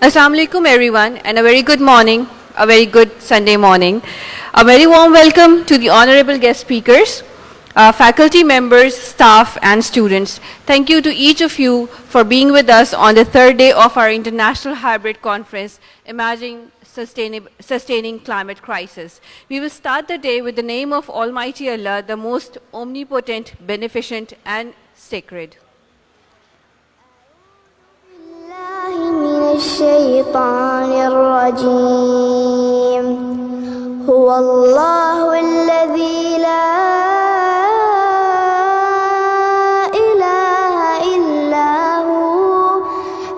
Assalamu alaikum everyone, and a very good morning, a very good Sunday morning. A very warm welcome to the honorable guest speakers, faculty members, staff and students. Thank you to each of you for being with us on the third day of our International Hybrid Conference, Imagining Sustaining Climate Crisis. We will start the day with the name of Almighty Allah, the most omnipotent, beneficent and sacred. من الشيطان الرجيم هو الله الذي لا إله إلا هو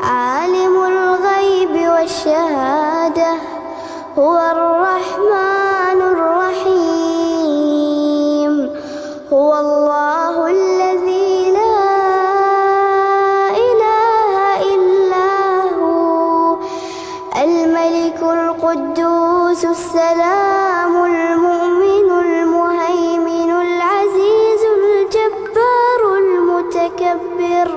عالم الغيب والشهادة هو الرحمن الرحيم هو الله الذي الملك القدوس السلام المؤمن المهيمن العزيز الجبار المتكبر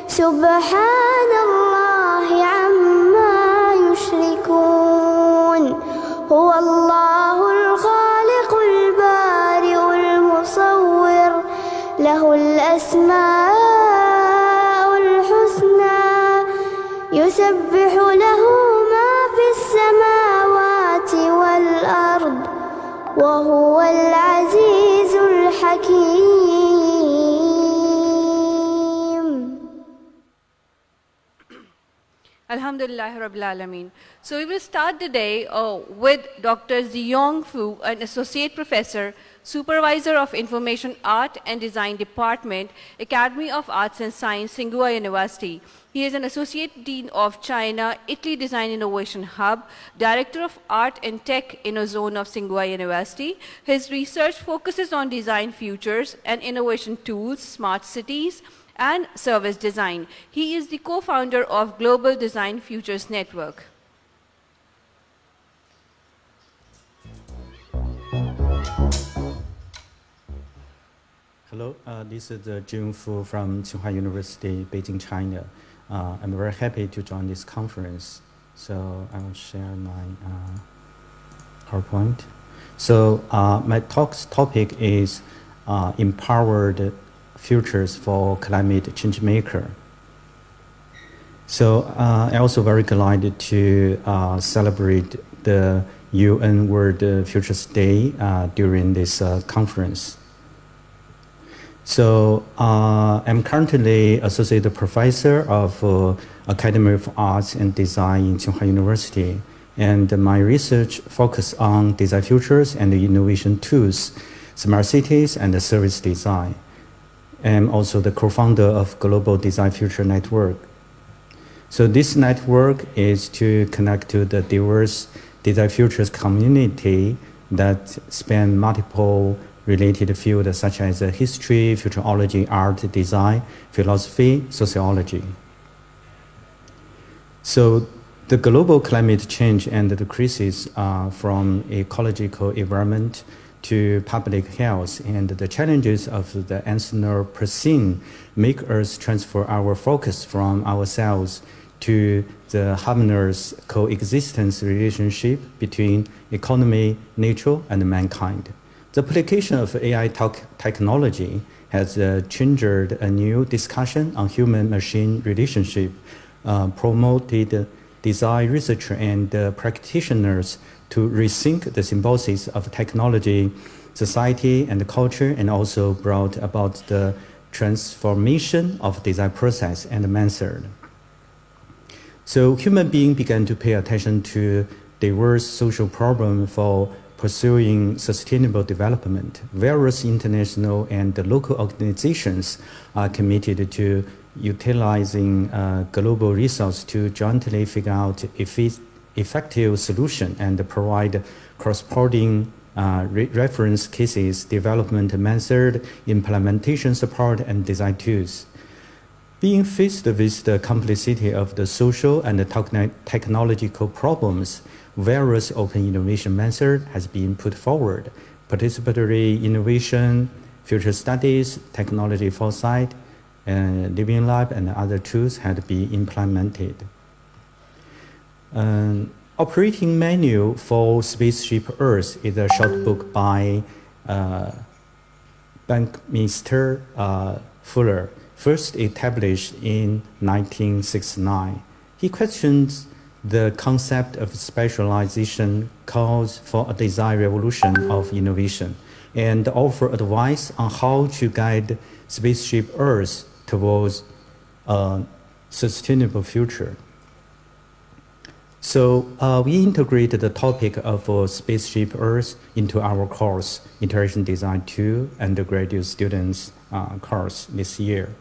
سبحان الله عما يشركون هو الله الخالق البارئ المصور له الأسماء الحسنى يسبح له السماوات والأرض وهو العزيز الحكيم. Alhamdulillah Rabbil Alameen. So we will start the day with Dr. Ziyong Fu, an associate professor, supervisor of Information Art and Design Department, Academy of Arts and Science, Tsinghua University. He is an Associate Dean of China, Italy Design Innovation Hub, Director of Art and Tech InnoZone of Tsinghua University. His research focuses on design futures and innovation tools, smart cities, and service design. He is the co-founder of Global Design Futures Network. Hello, this is Jun Fu from Tsinghua University, Beijing, China. I'm very happy to join this conference. So I will share my PowerPoint. So my talk's topic is Empowered Futures for Climate Change Maker. So I'm also very glad to celebrate the UN World Futures Day during this conference. So I'm currently associate professor of Academy of Arts and Design in Tsinghua University, and my research focus on design futures and innovation tools, smart cities, and service design. I'm also the co-founder of Global Design Future Network. So this network is to connect to the diverse design futures community that span multiple related fields such as history, futurology, art, design, philosophy, sociology. So the global climate change and the crisis from ecological environment to public health and the challenges of the Anthropocene make us transfer our focus from ourselves to the harmonious coexistence relationship between economy, nature, and mankind. The application of AI technology has triggered a new discussion on human-machine relationship, promoted design researchers and practitioners to rethink the symbiosis of technology, society, and culture, and also brought about the transformation of design process and method. So human beings began to pay attention to diverse social problems for pursuing sustainable development. Various international and local organizations are committed to utilizing global resources to jointly figure out effective solutions and provide corresponding reference cases, development method, implementation support, and design tools. Being faced with the complexity of the social and the technological problems, various open innovation methods has been put forward. Participatory innovation, future studies, technology foresight, Living Lab, and other tools had been implemented. Operating Manual for Spaceship Earth is a short book by Buckminster Fuller, first established in 1969. He questions the concept of specialization calls for a design revolution of innovation and offer advice on how to guide Spaceship Earth towards a sustainable future. So we integrated the topic of Spaceship Earth into our course, Interaction Design 2, undergraduate students course this year.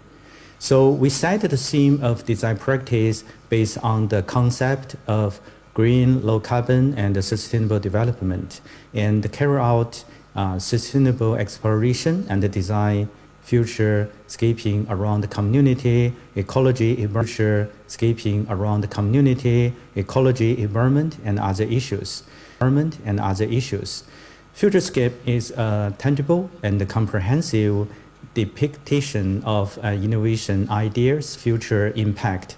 So we set the theme of design practice based on the concept of green, low carbon, and sustainable development, and carry out sustainable exploration and design future-scaping around the community, ecology, future-scaping around the community, ecology, environment, and other issues. Futurescape is a tangible and comprehensive depiction of innovation ideas' future impact.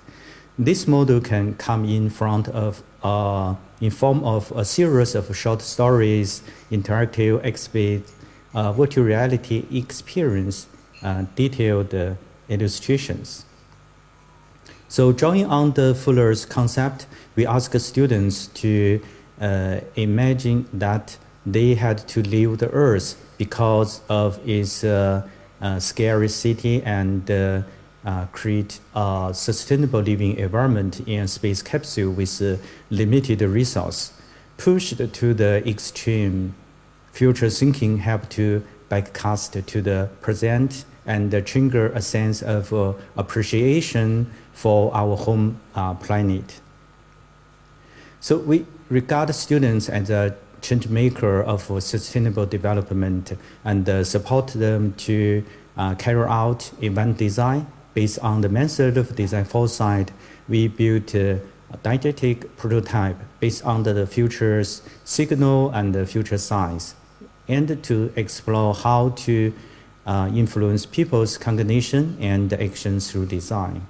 This model can come in form of a series of short stories, interactive exhibits, virtual reality experience, detailed illustrations. So drawing on the Fuller's concept, we ask students to imagine that they had to leave the Earth because of its scarcity and create a sustainable living environment in a space capsule with limited resource. Pushed to the extreme, future thinking help to backcast to the present and trigger a sense of appreciation for our home planet. So we regard students as a change maker of sustainable development and support them to carry out event design. Based on the method of design foresight, we built a didactic prototype based on the future's signal and the future science, and to explore how to influence people's cognition and actions through design.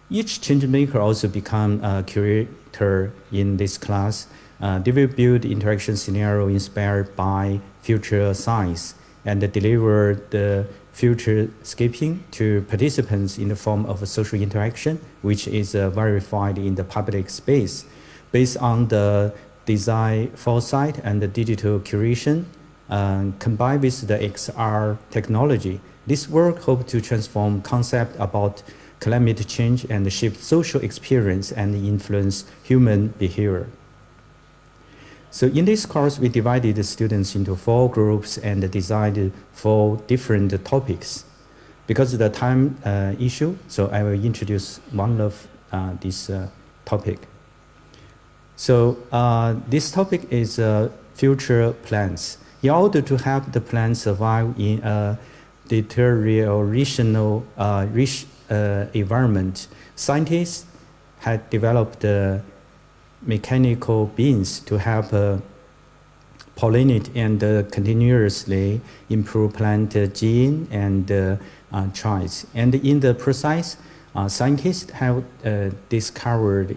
Each change maker also become a curator in this class. They will build interaction scenario inspired by future science and deliver the futurescaping to participants in the form of a social interaction, which is verified in the public space. Based on the design foresight and the digital curation, combined with the XR technology, this work hopes to transform concept about climate change and shape social experience and influence human behavior. So in this course, we divided the students into 4 groups and designed 4 different topics. Because of the time issue, so I will introduce one of this topic. So this topic is future plants. In order to help the plants survive in a deteriorational environment, scientists had developed mechanical beans to help pollinate and continuously improve plant gene and traits. And in the process, scientists have discovered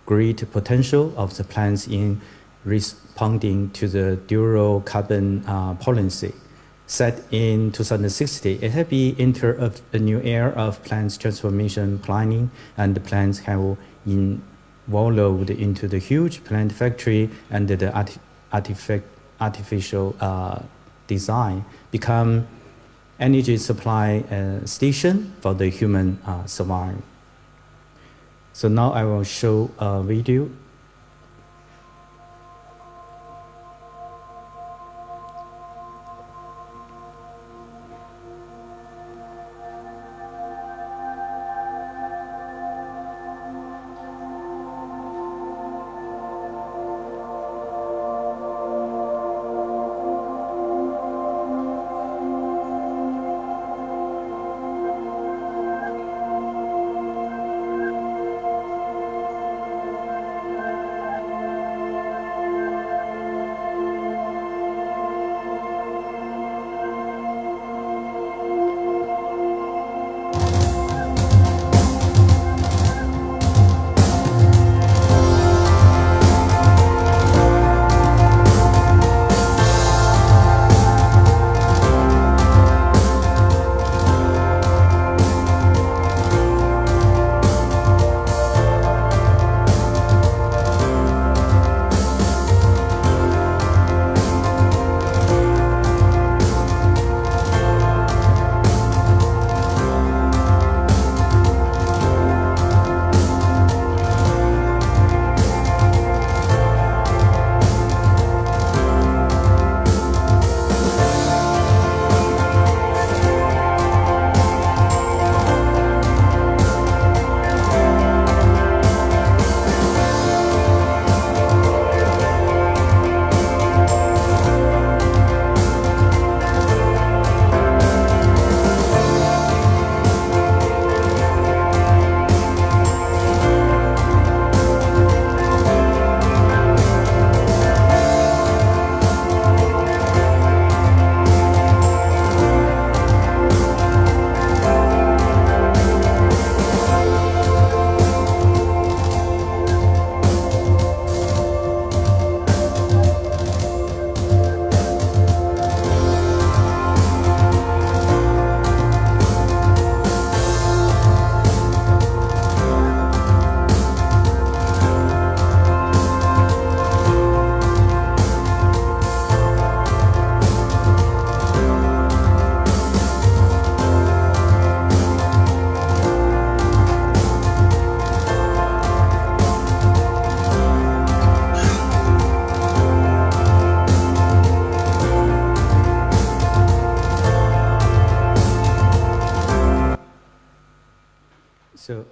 great potential of the plants in responding to the dual carbon policy. Set in 2060, it has been entered a new era of plants transformation planning, and the plants have evolved into the huge plant factory, and the artificial design become energy supply station for the human survival. So now I will show a video.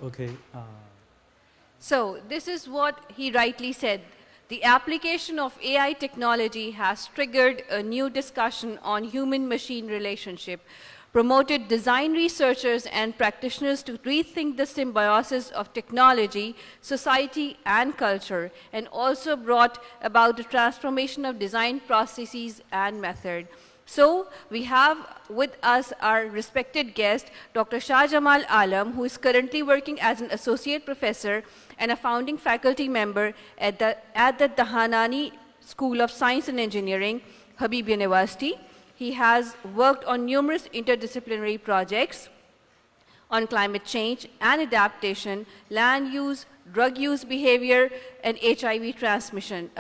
Okay. So this is what he rightly said. The application of AI technology has triggered a new discussion on human-machine relationship, promoted design researchers and practitioners to rethink the symbiosis of technology, society, and culture, and also brought about the transformation of design processes and method. So we have with us our respected guest, Dr. Shah Jamal Alam, who is currently working as an associate professor and a founding faculty member at the Dahanani School of Science and Engineering, Habib University. He has worked on numerous interdisciplinary projects on climate change and adaptation, land use, drug use behavior, and HIV transmission.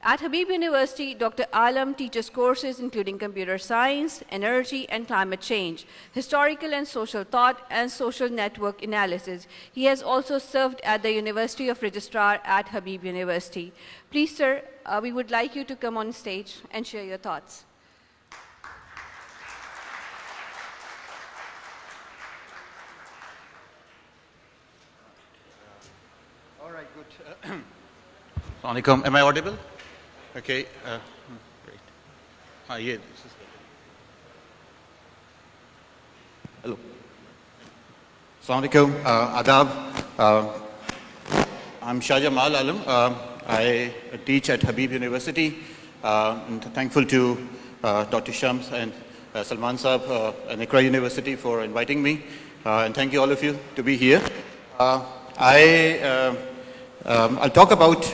At Habib University, Dr. Alam teaches courses including computer science, energy, and climate change, historical and social thought, and social network analysis. He has also served at the University of Registrar at Habib University. Please, sir, we would like you to come on stage and share your thoughts. All right, good. Assalamu alaikum. Am I audible? Okay. Great. Yeah, this is hello. Assalamu alaikum. Adab. I'm Shah Jamal Alam. I teach at Habib University. I'm thankful to Dr. Shams and Salman Saab and Iqra University for inviting me. And thank you all of you to be here. I'll talk about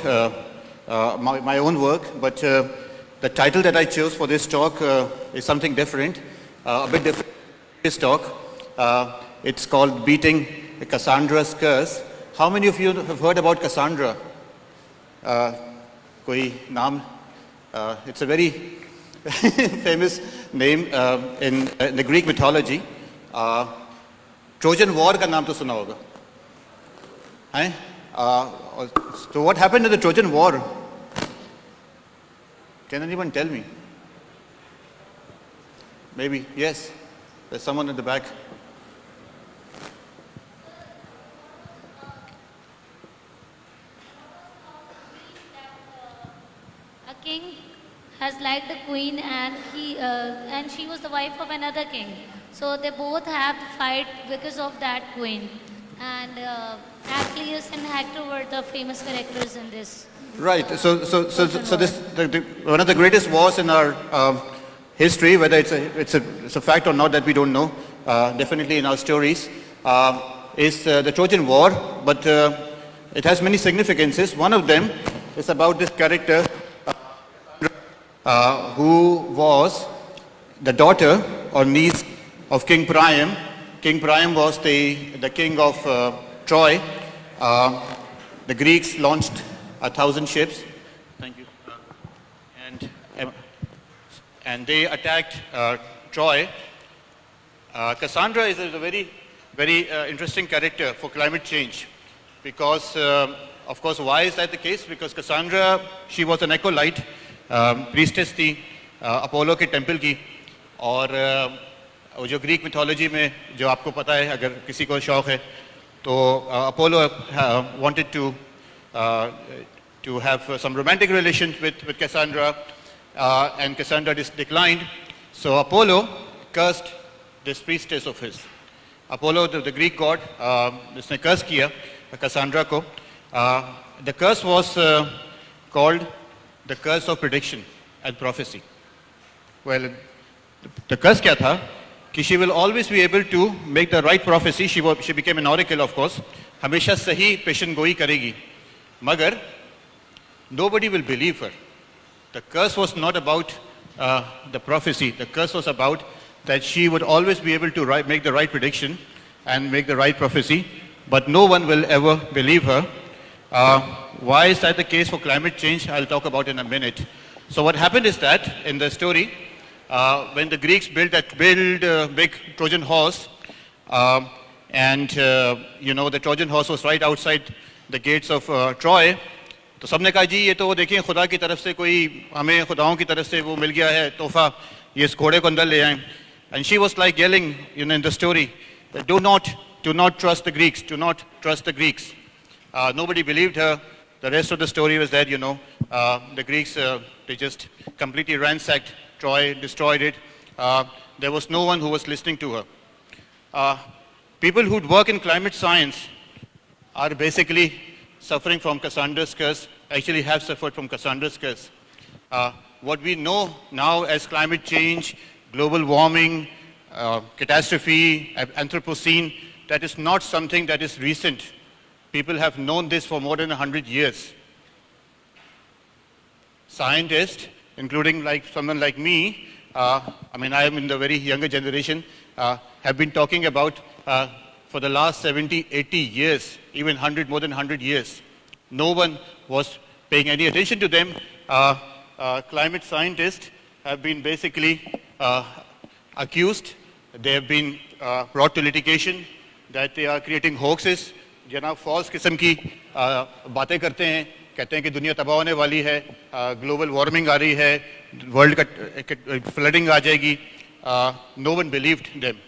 my own work, but the title that I chose for this talk is something different, a bit different from this talk. It's called Beating Cassandra's Curse. How many of you have heard about Cassandra? Koi naam? It's a very famous name in the Greek mythology. Trojan War ka naam to suna hoga. Hai? So what happened in the Trojan War? Can anyone tell me? Maybe, yes. There's someone in the back. A king has liked the queen, and she was the wife of another king. So they both have to fight because of that queen. And Achilles and Hector were the famous characters in this. Right. So this one of the greatest wars in our history, whether it's a fact or not that we don't know, definitely in our stories, is the Trojan War. But it has many significances. One of them is about this character who was the daughter or niece of King Priam. King Priam was the king of Troy. The Greeks launched 1,000 ships. Thank you. And they attacked Troy. Cassandra is a very, very interesting character for climate change because, of course, why is that the case? Because Cassandra, she was an acolyte, priestess थी Apollo के temple की, और वो जो Greek mythology में जो आपको पता है, अगर किसी को शौक है, तो Apollo wanted to have some romantic relations with Cassandra, and Cassandra declined. So Apollo cursed this priestess of his. Apollo, the Greek god, उसने curse किया Cassandra को. The curse was called the curse of prediction and prophecy. Well, the curse क्या था? कि she will always be able to make the right prophecy. She became an oracle, of course. हमेशा सही पेशन गोई करेगी. मगर nobody will believe her. The curse was not about the prophecy. The curse was about that she would always be able to make the right prediction and make the right prophecy, but no one will ever believe her. Why is that the case for climate change? I'll talk about in a minute. So what happened is that in the story, when the Greeks built a big Trojan horse, and the Trojan horse was right outside the gates of Troy, तो सबने कहा जी ये तो देखिए खुदा की तरफ से कोई हमें खुदाओं की तरफ से वो मिल गया है तोहफा, ये इस घोड़े को अंदर ले आए. And she was like yelling, in the story, that do not do not trust the Greeks, do not trust the Greeks. Nobody believed her. The rest of the story was that, the Greeks, they just completely ransacked Troy, destroyed it. There was no one who was listening to her. People who work in climate science are basically suffering from Cassandra's curse, actually have suffered from Cassandra's curse. What we know now as climate change, global warming, catastrophe, Anthropocene, that is not something that is recent. People have known this for more than 100 years. Scientists, including someone like me, I am in the very younger generation, have been talking about for the last 70, 80 years, even more than 100 years. No one was paying any attention to them. Climate scientists have been basically accused. They have been brought to litigation that they are creating hoaxes. जनाब false किस्म की बातें करते हैं, कहते हैं कि दुनिया तबाह होने वाली है, global warming आ रही है, world का flooding आ जाएगी. No one believed them.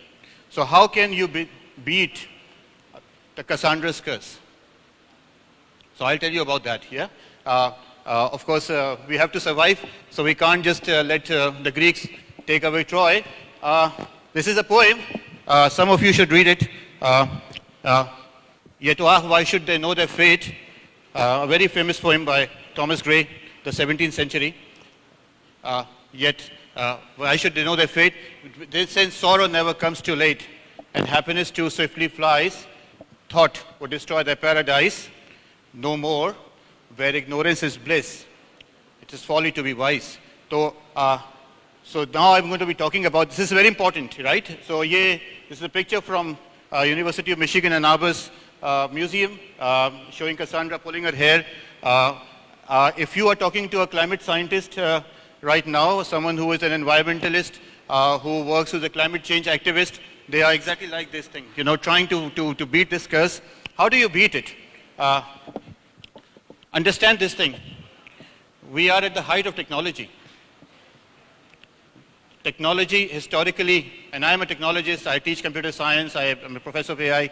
So how can you beat the Cassandra's curse? So I'll tell you about that here. Of course, we have to survive, so we can't just let the Greeks take away Troy. This is a poem. Some of you should read it. Yet why should they know their fate? A very famous poem by Thomas Gray, the 17th century. Yet why should they know their fate? They say sorrow never comes too late, and happiness too swiftly flies. Thought would destroy their paradise. No more, where ignorance is bliss. It is folly to be wise. So now I'm going to be talking about, this is very important, right? So this is a picture from University of Michigan Ann Arbor's museum showing Cassandra pulling her hair. If you are talking to a climate scientist right now, someone who is an environmentalist, who works with a climate change activist, they are exactly like this thing, trying to beat this curse. How do you beat it? Understand this thing. We are at the height of technology. Technology historically, and I am a technologist, I teach computer science, I am a professor of AI.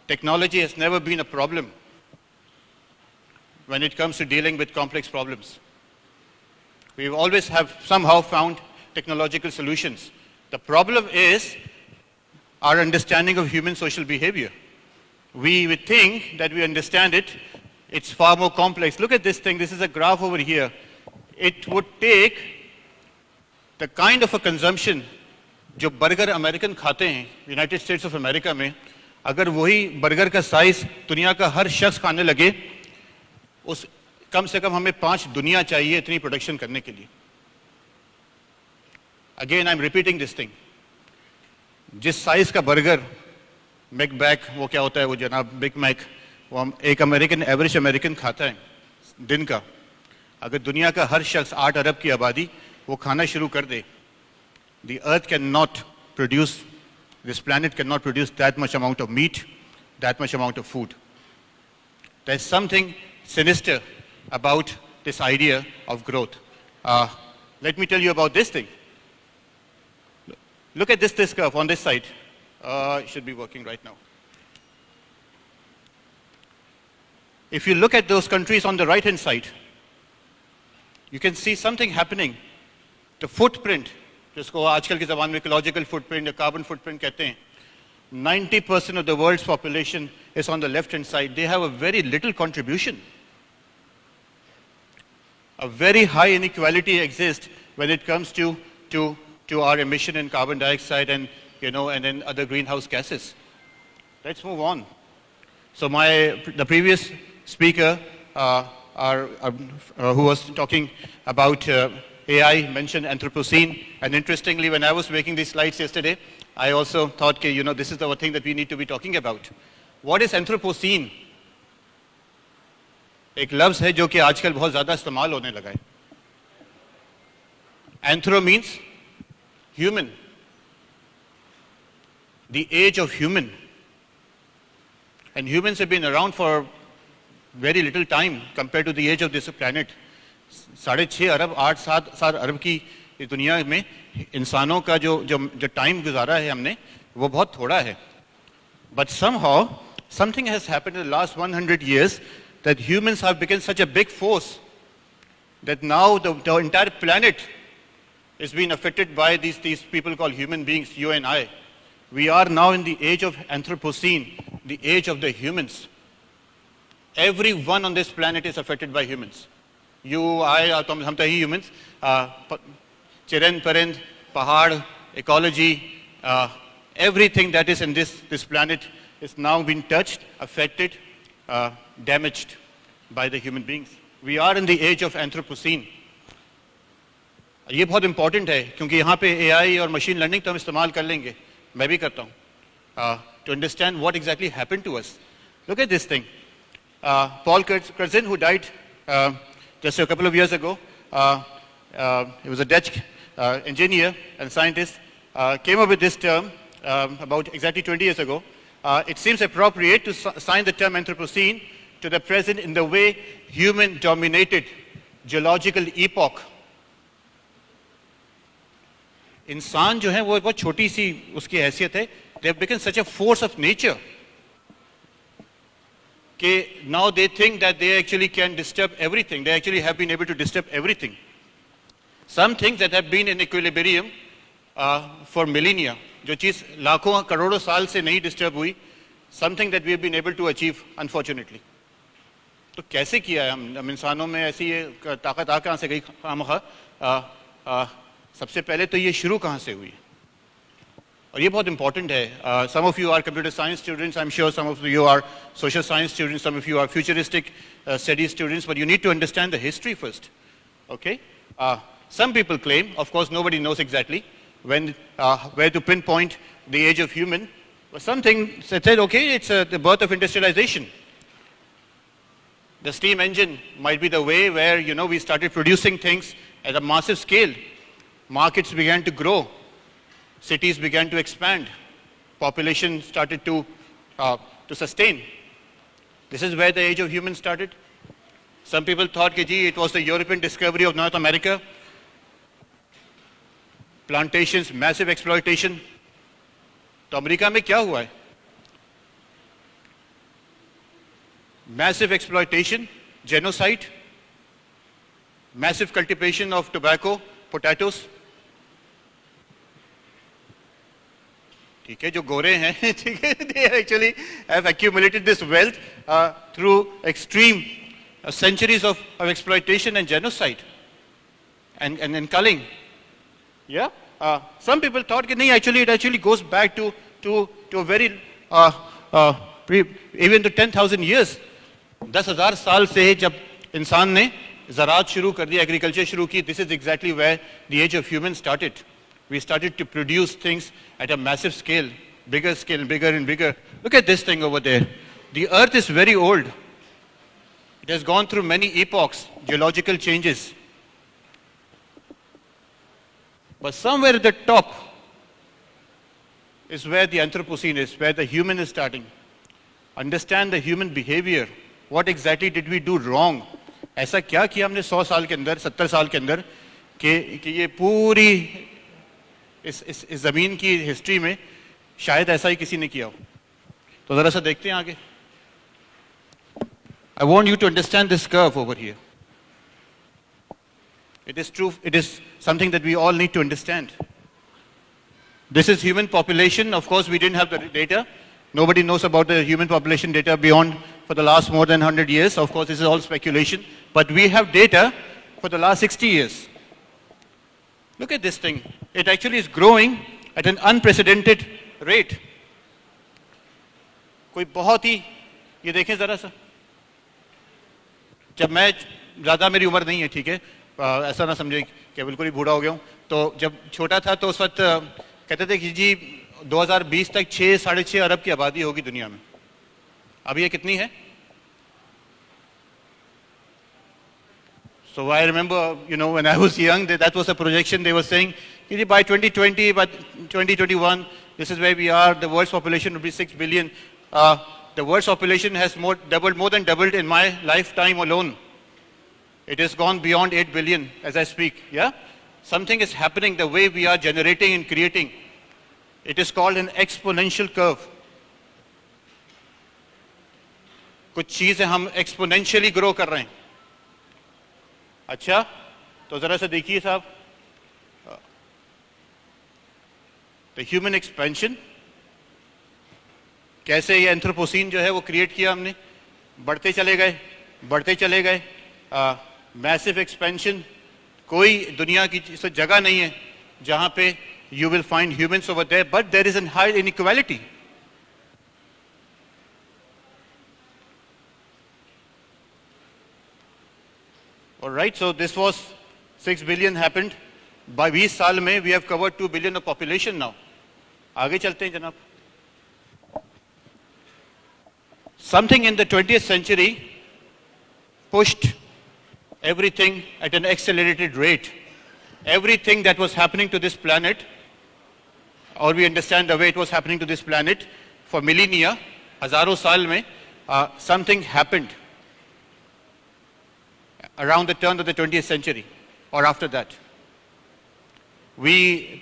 Technology has never been a problem when it comes to dealing with complex problems. We always have somehow found technological solutions. The problem is our understanding of human social behavior. We would think that we understand it. It's far more complex. Look at this thing. This is a graph over here. It would take the kind of a consumption जो burger American खाते हैं United states of America में, अगर वही burger का size दुनिया का हर शख्स खाने लगे, उस कम से कम हमें 5 दुनिया चाहिए इतनी प्रोडक्शन करने के लिए. Again I am repeating this thing. जिस साइज का बर्गर मैकबैक, वो क्या होता है वो जनाब बिग मैक, वो हम एक एवरेज अमेरिकन खाता है दिन का, अगर दुनिया का हर शख्स 8 अरब की आबादी वो खाना शुरू कर दे, the earth cannot produce, this planet cannot produce that much amount of meat, that much amount of food. There's something sinister about this idea of growth. Let me tell you about this thing. Look at this curve on this side. It should be working right now. If you look at those countries on the right hand side, you can see something happening. The footprint, जिसको आजकल के ज़माने में ecological footprint या carbon footprint कहते हैं, 90% of the world's population is on the left hand side. They have a very little contribution. A very high inequality exists when it comes to our emission in carbon dioxide and and then other greenhouse gases. Let's move on. So the previous speaker who was talking about AI mentioned Anthropocene, and interestingly, when I was making these slides yesterday, I also thought, this is the thing that we need to be talking about. What is Anthropocene? एक लफ्ज़ है जो कि आजकल बहुत ज़्यादा इस्तेमाल होने लगा है. Anthro means human, the age of human, and humans have been around for very little time compared to the age of this planet. 6.5 अरब 8-7 अरब की इस दुनिया में इंसानों का जो टाइम गुजारा है हमने, वो बहुत थोड़ा है. But somehow, something has happened in the last 100 years that humans have become such a big force that now the entire planet is being affected by these people called human beings, you and I. We are now in the age of Anthropocene, the age of the humans. Everyone on this planet is affected by humans. You, I, hum to hi humans. Chiran, Parind, Pahad, ecology, everything that is in this planet is now being touched, affected, damaged by the human beings. We are in the age of Anthropocene. ये बहुत important है क्योंकि यहाँ पे AI और machine learning तो हम इस्तेमाल कर लेंगे, मैं भी करता हूँ, to understand what exactly happened to us. Look at this thing. Paul Crutzen, who died just a couple of years ago, he was a Dutch engineer and scientist, came up with this term about exactly 20 years ago. It seems appropriate to assign the term Anthropocene to the present in the way human-dominated geological epoch. इंसान जो है वो बहुत छोटी सी उसकी हैसियत है. They have become such a force of nature कि now they think that they actually can disturb everything. They actually have been able to disturb everything. Some things that have been in equilibrium for millennia, जो चीज़ लाखों करोड़ों साल से नहीं disturb हुई, something that we have been able to achieve, unfortunately. तो कैसे किया है हम इंसानों में ऐसी ये ताकत आ कहाँ से गई खामखा? सबसे पहले तो ये शुरू कहाँ से हुई और ये बहुत important है. Some of you are computer science students, I'm sure some of you are social science students, some of you are futuristic studies students, but you need to understand the history first. Okay? Some people claim, of course nobody knows exactly when, where to pinpoint the age of human, but something said, okay, it's the birth of industrialization. The steam engine might be the way where, you know, we started producing things at a massive scale. Markets began to grow. Cities began to expand. Population started to sustain. This is where the age of humans started. Some people thought that it was the European discovery of North America. Plantations, massive exploitation. तो America में क्या हुआ है? Massive exploitation, genocide, massive cultivation of tobacco, potatoes. ठीक है, जो गोरे हैं, ठीक है, they actually have accumulated this wealth through extreme centuries of exploitation and genocide and culling. Yeah, some people thought that it actually goes back to a very even to 10,000 years. 10,000 साल से जब इंसान ने ज़राअत शुरू कर दी, एग्रीकल्चर शुरू की, this is exactly where the age of humans started. We started to produce things at a massive scale, bigger and bigger. Look at this thing over there. The earth is very old. It has gone through many epochs, geological changes. But somewhere at the top is where the Anthropocene is, where the human is starting. Understand the human behavior. What exactly did we do wrong? ऐसा क्या किया हमने 100 साल के अंदर, 70 साल के अंदर कि ये पूरी इस ज़मीन की हिस्ट्री में शायद ऐसा ही किसी ने किया हो. तो ज़रा सा देखते हैं आगे. I want you to understand this curve over here. It is true, it is something that we all need to understand. This is human population. Of course, we didn't have the data. Nobody knows about the human population data beyond for the last more than 100 years. Of course, this is all speculation. But we have data for the last 60 years. Look at this thing. It actually is growing at an unprecedented rate. कोई बहुत ही, ये देखें ज़रा सा. जब मैं, ज़्यादा मेरी उम्र नहीं है, ठीक है, ऐसा ना समझे कि बिल्कुल ही बूढ़ा हो गया हूँ. तो जब छोटा था तो उस वक्त कहते थे कि जी 2020 तक 6-6.5 अरब की आबादी होगी दुनिया में. अभी ये कितनी है? So I remember, you know, when I was young, that was a projection. They were saying, by 2020, by 2021, this is where we are. The world's population will be 6 billion. The world's population has more than doubled in my lifetime alone. It has gone beyond 8 billion as I speak. Yeah, something is happening. The way we are generating and creating, it is called an exponential curve. कुछ चीजें हम exponentially grow कर रहे हैं। अच्छा, तो जरा सा देखिए साहब, द ह्यूमन एक्सपेंशन, कैसे ये एंथ्रोपोसीन जो है वो क्रिएट किया हमने, बढ़ते चले गए, बढ़ते चले गए, मैसिव एक्सपेंशन। कोई दुनिया की जगह नहीं है जहां पे you will find humans over there, but there is a high inequality. All right, so this was 6 billion happened. By 20 साल में we have covered 2 billion of population now. आगे चलते हैं जनाब. Something in the 20th century pushed everything at an accelerated rate. Everything that was happening to this planet, or we understand the way it was happening to this planet for millennia, हजारों साल में, something happened around the turn of the 20th century or after that.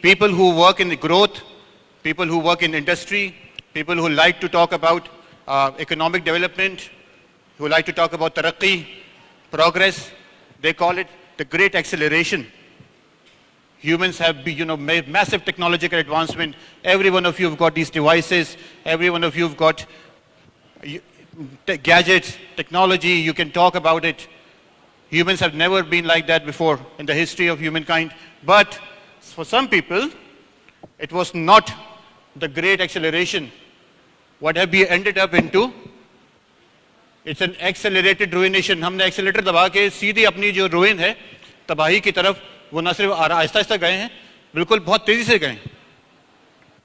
People who work in the growth, people who work in industry, people who like to talk about economic development, who like to talk about taraqqi, progress, they call it the great acceleration. Humans have made massive technological advancement. Every one of you have got these devices. Every one of you have got gadgets, technology. You can talk about it. Humans have never been like that before in the history of humankind. But for some people, it was not the great acceleration. What have we ended up into? It's an accelerated ruination. हमने accelerator दबा के सीधी अपनी जो ruin है, तबाही की तरफ, वो न सिर्फ आहिस्ता आहिस्ता गए हैं, बिल्कुल बहुत तेजी से गए।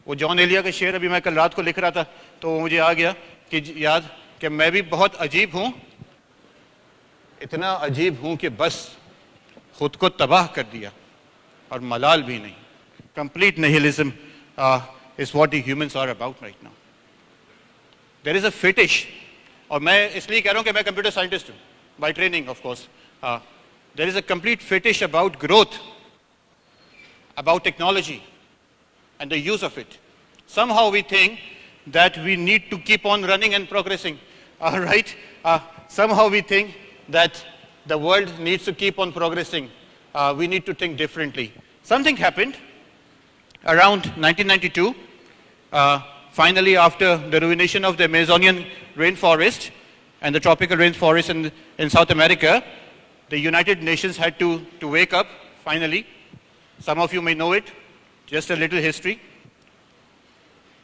वो जॉन एलिया का शेर अभी मैं कल रात को लिख रहा था, तो मुझे आ गया कि याद कि मैं भी बहुत अजीब हूं, इतना अजीब हूं कि बस खुद को तबाह कर दिया और मलाल भी नहीं। Complete nihilism is what the humans are about right now. There is a fetish, और मैं इसलिए कह रहा हूं कि मैं कंप्यूटर साइंटिस्ट हूं, by training of course. There is a complete fetish about growth, about technology and the use of it. Somehow we think that we need to keep on running and progressing. All right? Somehow we think that the world needs to keep on progressing. We need to think differently. Something happened around 1992, finally after the ruination of the Amazonian rainforest and the tropical rainforest in South America. The United Nations had to wake up, finally. Some of you may know it, just a little history.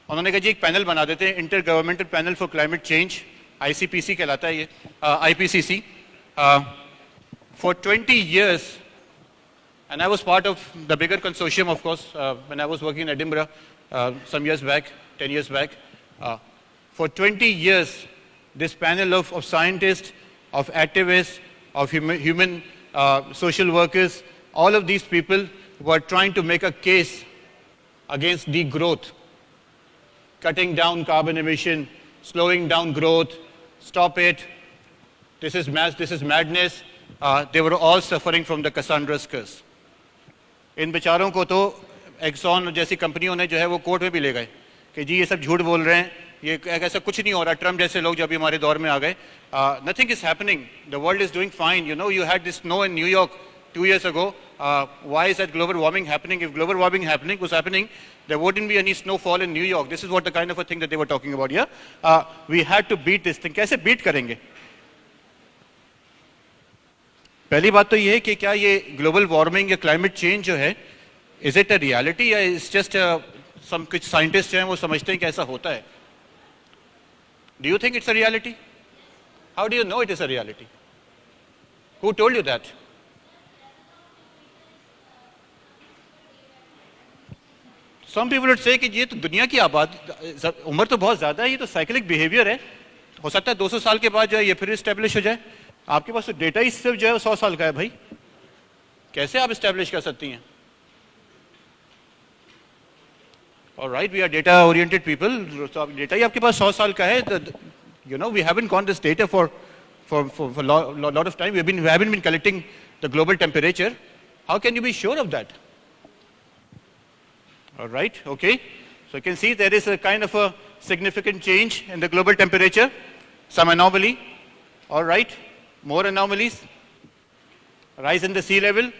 उन्होंने कहा जी एक panel बना देते हैं, inter governmental panel for climate change, ICPC कहलाता है ये, IPCC. For 20 years, and I was part of the bigger consortium, of course, when I was working in Edinburgh some years back, 10 years back. For 20 years, this panel of scientists, of activists, of human social workers, all of these people were trying to make a case against degrowth, cutting down carbon emission, slowing down growth, stop it, this is madness. They were all suffering from the Cassandra's curse. इन बेचारों को तो axon जैसी कंपनियों ने जो है वो court में भी ले गए कि जी ये सब झूठ बोल रहे हैं, ये ऐसा कुछ नहीं हो रहा, ट्रम्प जैसे लोग जब हमारे दौर में आ गए. Nothing is happening, the world is doing fine. You had this snow in New York 2 years ago. Why is that global warming happening? If global warming was happening, there wouldn't be any snowfall in New York. This is what the kind of a thing that they were talking about here. We had to beat this thing. कैसे beat करेंगे? पहली बात तो ये है कि क्या ये ग्लोबल वार्मिंग या क्लाइमेट चेंज जो है, इज इट अ रियलिटी या इट्स जस्ट सम कुछ साइंटिस्ट हैं वो समझते हैं कि ऐसा होता है? Do you think it's a reality? How do you know it is a reality? Who told you that? Some people would say कि ये तो दुनिया की उम्र तो बहुत ज्यादा है, ये तो साइक्लिक बिहेवियर है, हो सकता है 200 साल के बाद जो है ये फिर इस्टेब्लिश हो जाए. आपके पास तो डेटा ही सिर्फ जो है 100 साल का है भाई, कैसे आप इस्टेब्लिश कर सकती हैं? Alright, we are data oriented people, तो डेटा ही आपके पास 100 साल का है. We haven't got this data for lot of time. We haven't been collecting the global temperature. How can you be sure of that? Alright, okay, so you can see there is a kind of a significant change in the global temperature, some anomaly. All right, more anomalies. Rise in the sea level.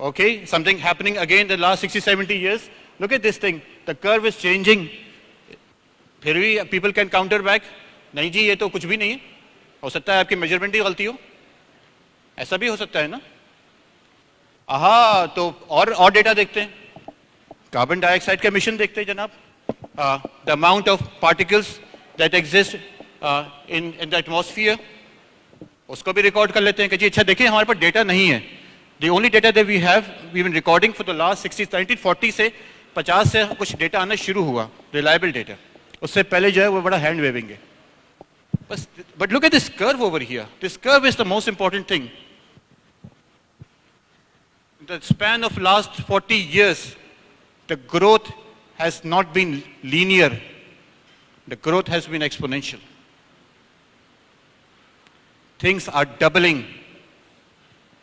Okay, something happening again in the last 60, 70 years. Look at this thing. The curve is changing. फिर भी people can counter back. नहीं जी, ये तो कुछ भी नहीं है. हो सकता है आपकी मेजरमेंट ही गलती हो. ऐसा भी हो सकता है ना. आहा, तो और डेटा देखते हैं. कार्बन डाइऑक्साइड का एमिशन देखते हैं जनाब. The amount of particles that exist in the atmosphere. उसको भी रिकॉर्ड कर लेते हैं कि जी अच्छा देखिए हमारे पास डेटा नहीं है. The only data that we have, we've been recording for the last 1940 से 50 से कुछ डेटा आना शुरू हुआ, reliable data. उससे पहले जो है वो बड़ा हैंड वेविंग है. बस, but look at this curve over here. This curve is the most important thing. In the span of last 40 years, the growth has not been linear. The growth has been exponential. Things are doubling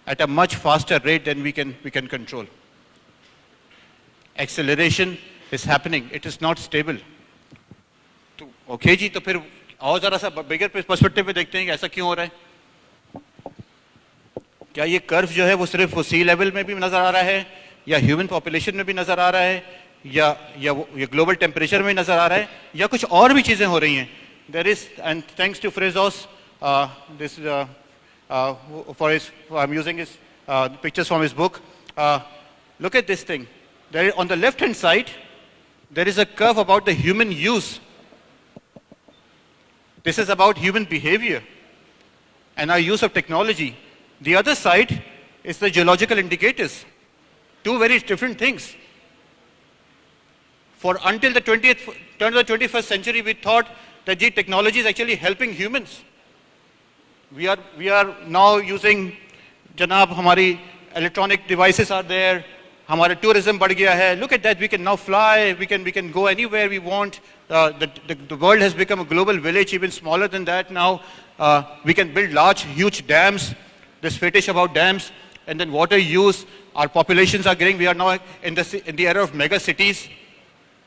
at a much faster rate than we can control. Acceleration is happening. It is not stable. तो okay जी, तो फिर और जरा सा बिगर perspective में देखते हैं कि ऐसा क्यों हो रहा है. क्या ये कर्व जो है वो सिर्फ सी लेवल में भी नजर आ रहा है, या ह्यूमन पॉपुलेशन में भी नजर आ रहा है, या ग्लोबल टेम्परेचर में नजर आ रहा है, या कुछ और भी चीजें हो रही हैं. There is, and thanks to फ्रेजोस, this for his, I'm using his pictures from his book. Look at this thing. There, on the left hand side, there is a curve about the human use. This is about human behavior and our use of technology. The other side is the geological indicators. Two very different things. For until the 20th, turn of the 21st century, we thought that technology is actually helping humans. We are now using, janab, हमारी electronic devices are there. हमारा tourism बढ़ गया है. Look at that. We can now fly. We can go anywhere we want. The world has become a global village, even smaller than that now. We can build large, huge dams. This fetish about dams, and then water use. Our populations are growing. We are now in the era of mega cities.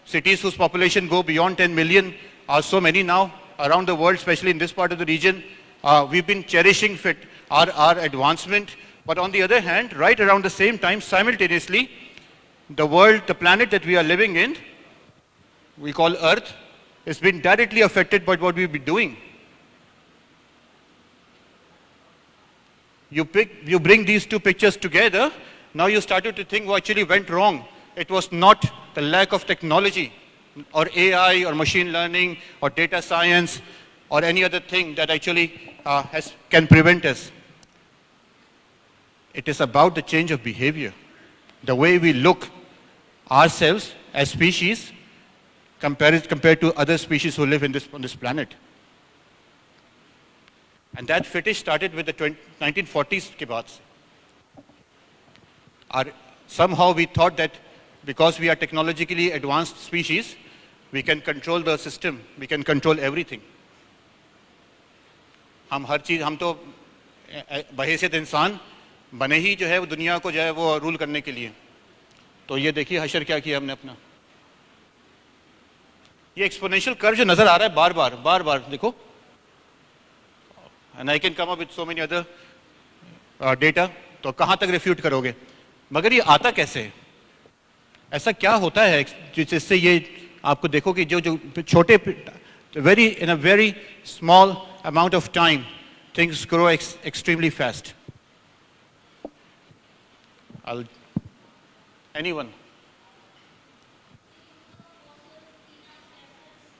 Cities whose population go beyond 10 million are so many now around the world, especially in this part of the region. We've been cherishing our advancement, but on the other hand, right around the same time, simultaneously, the world, the planet that we are living in, we call Earth, has been directly affected by what we've been doing. You bring these two pictures together, now you started to think what actually went wrong. It was not the lack of technology, or AI, or machine learning, or data science, or any other thing that actually can prevent us. It is about the change of behavior. The way we look ourselves as species compared to other species who live on this planet. And that fetish started with the 1940s ke baad se. Somehow we thought that because we are technologically advanced species, we can control the system, we can control everything. हम हर चीज, हम तो बहैसियत इंसान बने ही जो है वो दुनिया को जो है वो रूल करने के लिए. तो ये देखिए हशर क्या किया हमने अपना. ये एक्सपोनेंशियल कर्व जो नजर आ रहा है बार बार देखो. And I can come up with so many other data. तो कहाँ तक रिफ्यूट करोगे? मगर ये आता कैसे है? ऐसा क्या होता है जिससे ये आपको देखो कि जो छोटे in a very small amount of time, things grow extremely fast. Anyone?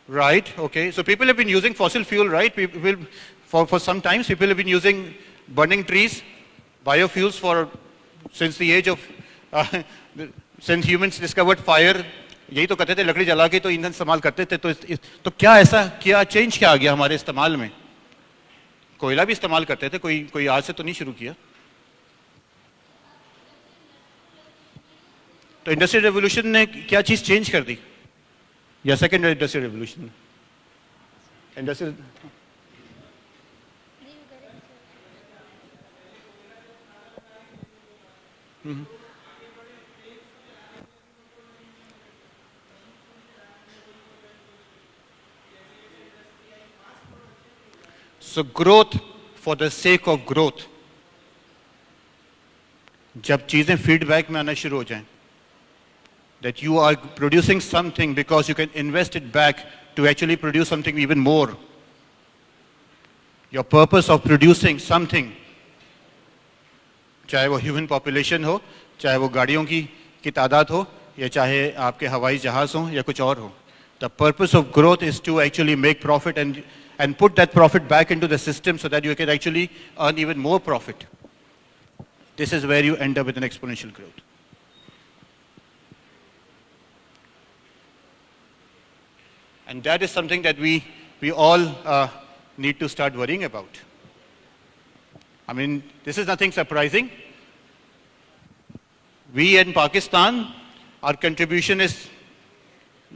Right, okay. So people have been using fossil fuel, right? For some time, people have been using burning trees, biofuels since the age of, since humans discovered fire. यही तो कहते थे लकड़ी जला के तो ईंधन इस्तेमाल करते थे. तो क्या ऐसा क्या चेंज क्या आ गया हमारे इस्तेमाल में? कोयला भी इस्तेमाल करते थे, कोई आज से तो नहीं शुरू किया. तो इंडस्ट्रियल रेवोल्यूशन ने क्या चीज चेंज कर दी? या second industrial revolution? Industrial So growth for the sake of growth. जब चीजें feedback में आना शुरू हो जाएं, that you are producing something because you can invest it back to actually produce something even more. Your purpose of producing something, चाहे वो human population हो, चाहे वो गाड़ियों की तादाद हो, या चाहे आपके हवाई जहाज हो या कुछ और हो. The purpose of growth is to actually make profit and put that profit back into the system so that you can actually earn even more profit. This is where you end up with an exponential growth. And that is something that we all need to start worrying about. I mean, this is nothing surprising. We in Pakistan, our contribution is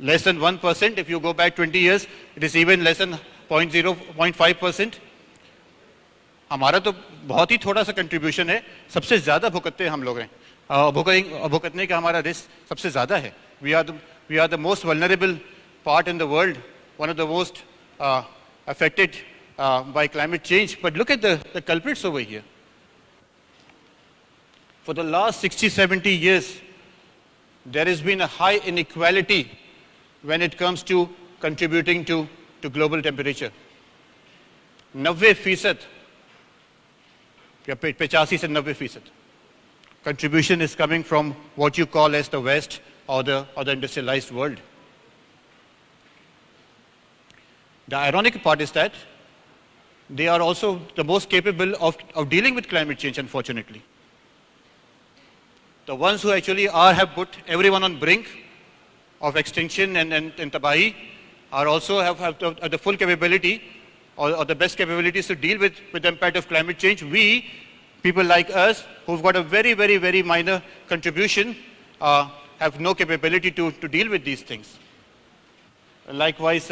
less than 1%. If you go back 20 years, it is even less than 0.5%. हमारा तो बहुत ही थोड़ा सा contribution है, सबसे ज़्यादा भुगतते हम लोग हैं. भुगतने का हमारा रिस्क सबसे ज़्यादा है. We are the most vulnerable part in the world, one of the most affected by climate change. But look at the culprits over here. For the last 60, 70 years, there has been a high inequality when it comes to contributing to global temperature. 90% या 85 से 90% contribution is coming from what you call as the West or the industrialized world. The ironic part is that they are also the most capable of dealing with climate change, unfortunately. The ones who actually have put everyone on brink of extinction and tabahi are also have the full capability or the best capabilities to deal with the impact of climate change. We, people like us, who've got a very, very, very minor contribution, have no capability to deal with these things. Likewise,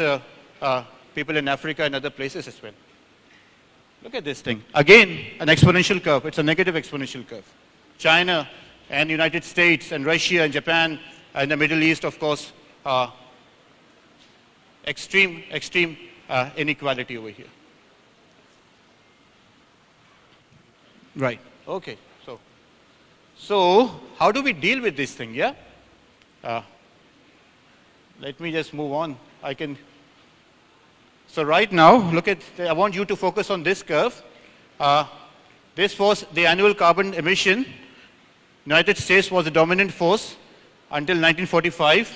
people in Africa and other places as well. Look at this thing. Again, an exponential curve. It's a negative exponential curve. China and United States and Russia and Japan and the Middle East, of course, extreme inequality over here. Right. Okay. So how do we deal with this thing? Yeah. Let me just move on. So right now, I want you to focus on this curve. This was the annual carbon emission. United States was the dominant force until 1945.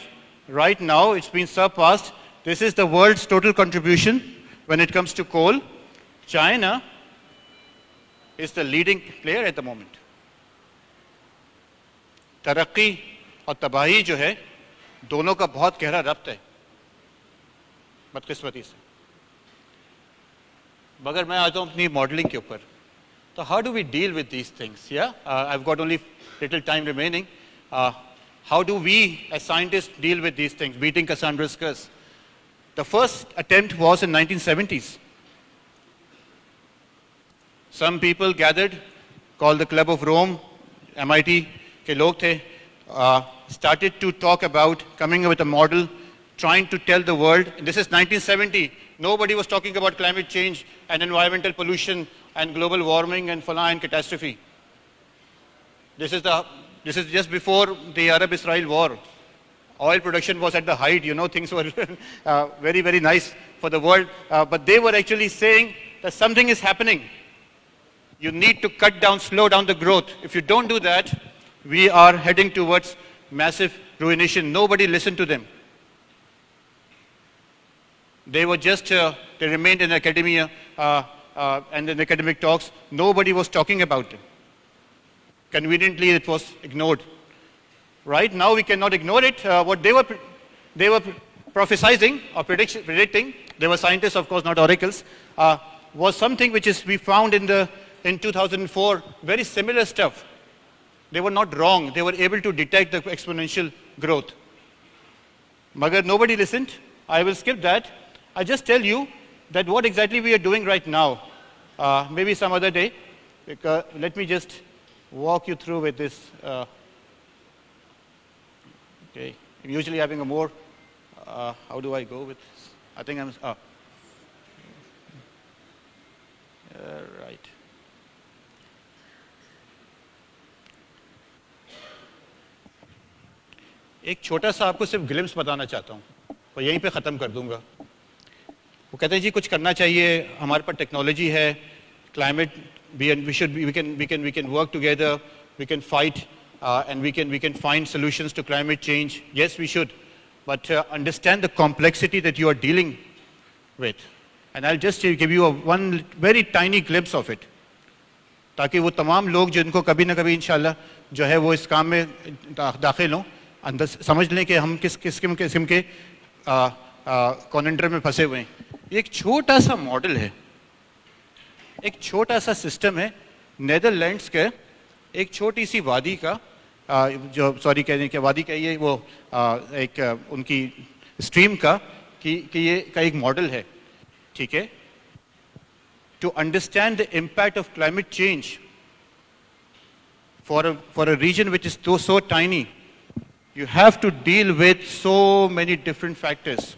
Right now, it's been surpassed. This is the world's total contribution when it comes to coal. China is the leading player at the moment. तरक्की और तबाही जो है, दोनों का बहुत गहरा रब्त है, बदकिस्मती से. मगर मैं आता हूँ अपनी मॉडलिंग के ऊपर. So how do we deal with these things? Yeah, I've got only little time remaining. How do we as scientists deal with these things, beating Cassandra's curse? The first attempt was in 1970s. Some people gathered, called the Club of Rome, MIT के लोग थे, started to talk about coming up with a model, trying to tell the world. This is 1970. Nobody was talking about climate change and environmental pollution and global warming and fala and catastrophe. This is just before the Arab-Israel war. Oil production was at the height, things were very, very nice for the world. But they were actually saying that something is happening. You need to slow down the growth. If you don't do that, we are heading towards massive ruination. Nobody listened to them. They were just, they remained in academia and in academic talks. Nobody was talking about them. Conveniently, it was ignored. Right now, we cannot ignore it. What they were prophesizing or predicting, they were scientists, of course, not oracles, was something which we found in 2004, very similar stuff. They were not wrong. They were able to detect the exponential growth. Magar nobody listened. I will skip that. I just tell you that what exactly we are doing right now. Maybe some other day. Let me just walk you through with this. Okay. I'm usually having a more, how do I go with this? I think right. एक छोटा सा आपको सिर्फ glimpse बताना चाहता हूँ और यहीं पे ख़त्म कर दूंगा। वो कहते हैं जी कुछ करना चाहिए, हमारे पास टेक्नोलॉजी है, climate we can work together, we can fight and we can find solutions to climate change. Yes, we should, but understand the complexity that you are dealing with. And I'll just give you one very tiny glimpse of it, ताकि वो तमाम लोग जिनको कभी ना कभी इंशाल्लाह जो है वो इस काम में दाखिल हों, अंदर समझ लें कि हम किस किस्म के कॉन्डेंटर में फंसे हुए हैं। ये एक छोटा सा मॉडल है, एक छोटा सा सिस्टम है नेदरलैंड्स के एक छोटी सी वादी का, जो सॉरी कहने के वादी कहिए, वो एक उनकी स्ट्रीम का कि ये का एक मॉडल है, ठीक है। To understand the impact of climate change for a region which is so tiny, you have to deal with so many different factors.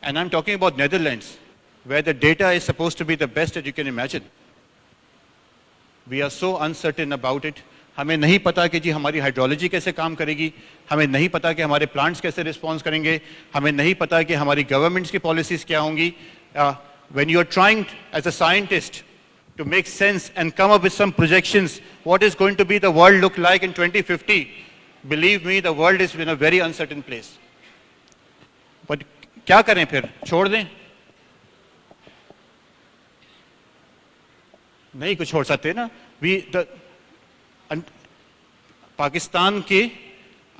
And I'm talking about Netherlands, where the data is supposed to be the best that you can imagine. We are so uncertain about it. हमें नहीं पता कि जी हमारी hydrology कैसे काम करेगी, हमें नहीं पता कि हमारे प्लांट्स कैसे रिस्पॉन्स करेंगे, हमें नहीं पता कि हमारी गवर्नमेंट्स की पॉलिसीज क्या होंगी। When you are trying as a scientist to make sense and come up with some projections, what is going to be the world look like in 2050, believe me, the world is in a very uncertain place. But क्या करें फिर, छोड़ दें? नहीं कुछ छोड़ सकते ना। पाकिस्तान के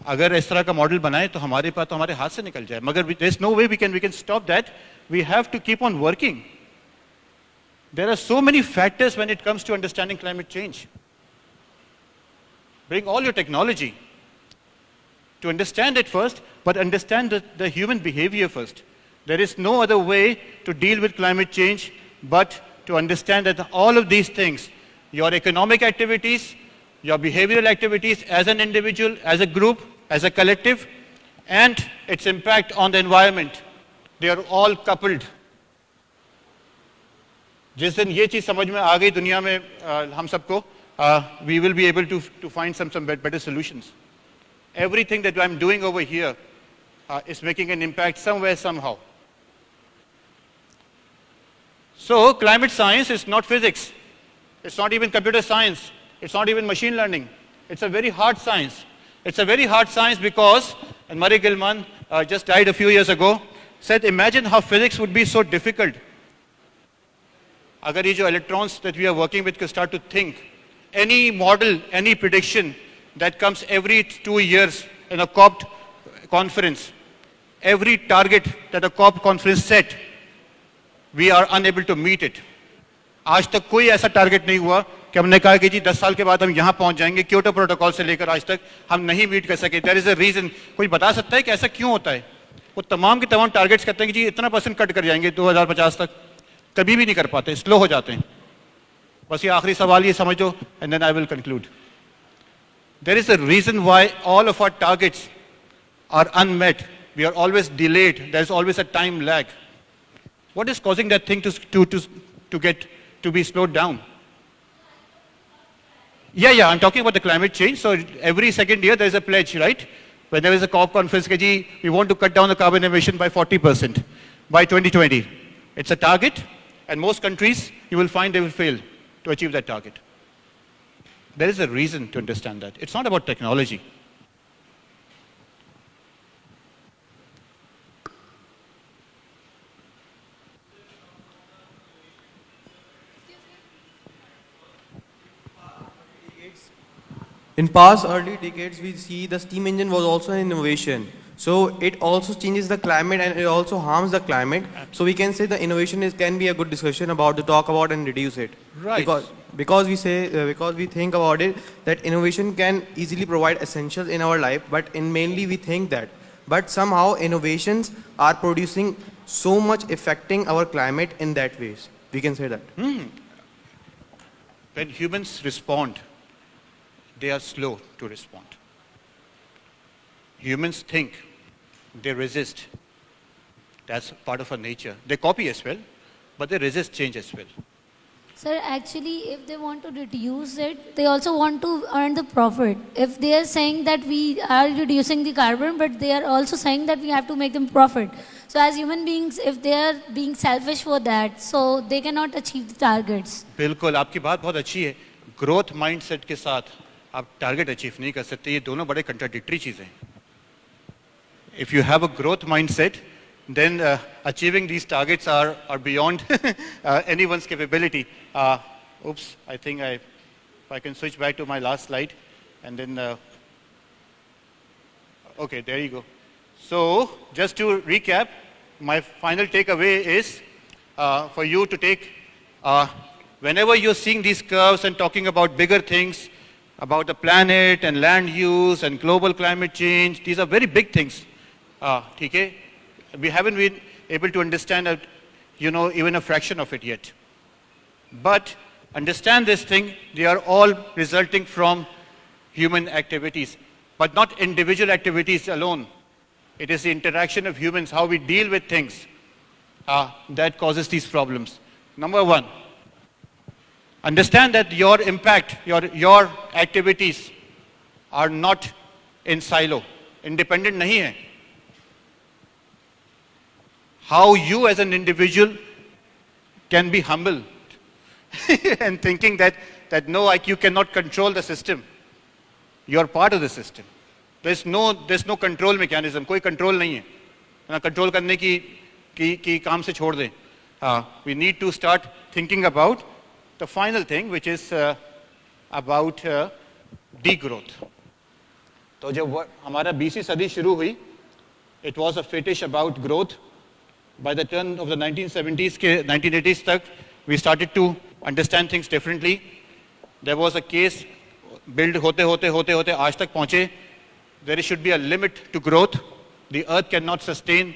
अगर इस तरह का मॉडल बनाए तो हमारे पास तो हमारे हाथ से निकल जाए, मगर there is no way we can stop that. We have to keep on working. There are so many factors when it comes to understanding climate change. Bring all your technology to understand it first, but understand the human behavior first. There is no other way to deal with climate change but to understand that all of these things, your economic activities, your behavioral activities as an individual, as a group, as a collective, and its impact on the environment, they are all coupled. जिस दिन ये चीज समझ में आ गई दुनिया में हम सबको, we will be able to find some better solutions. Everything that I'm doing over here is making an impact somewhere, somehow. So climate science is not physics. It's not even computer science. It's not even machine learning. It's a very hard science. It's a very hard science because, and Murray Gell-Mann just died a few years ago, said, imagine how physics would be so difficult. Agar ye jo electrons that we are working with could start to think, any model, any prediction that comes every 2 years in a COP conference, every target that a COP conference set, we are unable to meet it. आज तक कोई ऐसा target नहीं हुआ कि हमने कहा कि जी 10 साल के बाद हम यहाँ पहुंच जाएंगे, क्योटो प्रोटोकॉल से लेकर आज तक हम नहीं मीट कर सके। There is a reason. कोई बता सकता है कि ऐसा क्यों होता है? वो तमाम के तमाम टारगेट्स कहते हैं कि जी इतना % कट कर जाएंगे 2050 तक, कभी भी नहीं कर पाते, स्लो हो जाते हैं। बस ये आखिरी सवाल ये समझ लो and then I will conclude. There is a reason why all of our targets are unmet, we are always delayed, there is always a time lag. What is causing that thing to be slowed down? Yeah, I'm talking about the climate change. So every second year there is a pledge, right? When there is a COP conference, we want to cut down the carbon emission by 40% by 2020. It's a target, and most countries, you will find they will fail to achieve that target. There is a reason to understand that. It's not about technology. In past early decades, we see the steam engine was also an innovation. So it also changes the climate and it also harms the climate. So we can say the innovation can be a good discussion about to talk about and reduce it. Right. Because we say because we think about it that innovation can easily provide essentials in our life, but in mainly we think that. But somehow innovations are producing so much affecting our climate in that ways. We can say that. When humans respond, they are slow to respond. Humans think, they resist. That's part of our nature. They copy as well, but they resist change as well. Sir, actually, if they want to reduce it, they also want to earn the profit. If they are saying that we are reducing the carbon, but they are also saying that we have to make them profit. So as human beings, if they are being selfish for that, so they cannot achieve the targets. बिल्कुल आपकी बात बहुत अच्छी है growth mindset के साथ आप target achieve नहीं कर सकते ये दोनों बड़े कंट्राडिक्टरी चीज़ें हैं if you have a growth mindset then achieving these targets are beyond anyone's capability oops I think if I can switch back to my last slide and then okay there you go so just to recap my final takeaway is for you to take whenever you're seeing these curves and talking about bigger things about the planet and land use and global climate change, these are very big things. Okay? We haven't been able to understand, even a fraction of it yet. But understand this thing, they are all resulting from human activities, but not individual activities alone. It is the interaction of humans, how we deal with things, that causes these problems. Number one, understand that your impact, your activities are not in silo, independent nahi hai. How you as an individual can be humble and thinking that no, you cannot control the system. You are part of the system. There's no control mechanism, koi control nahi hai. Control karne ki kaam se chhod dein. We need to start thinking about the final thing, which is about degrowth. तो जब हमारा 20वीं सदी शुरू हुई, it was a fetish about growth. By the turn of the 1970s के 1980s तक, we started to understand things differently. There was a case build होते आज तक पहुँचे. There should be a limit to growth. The earth cannot sustain.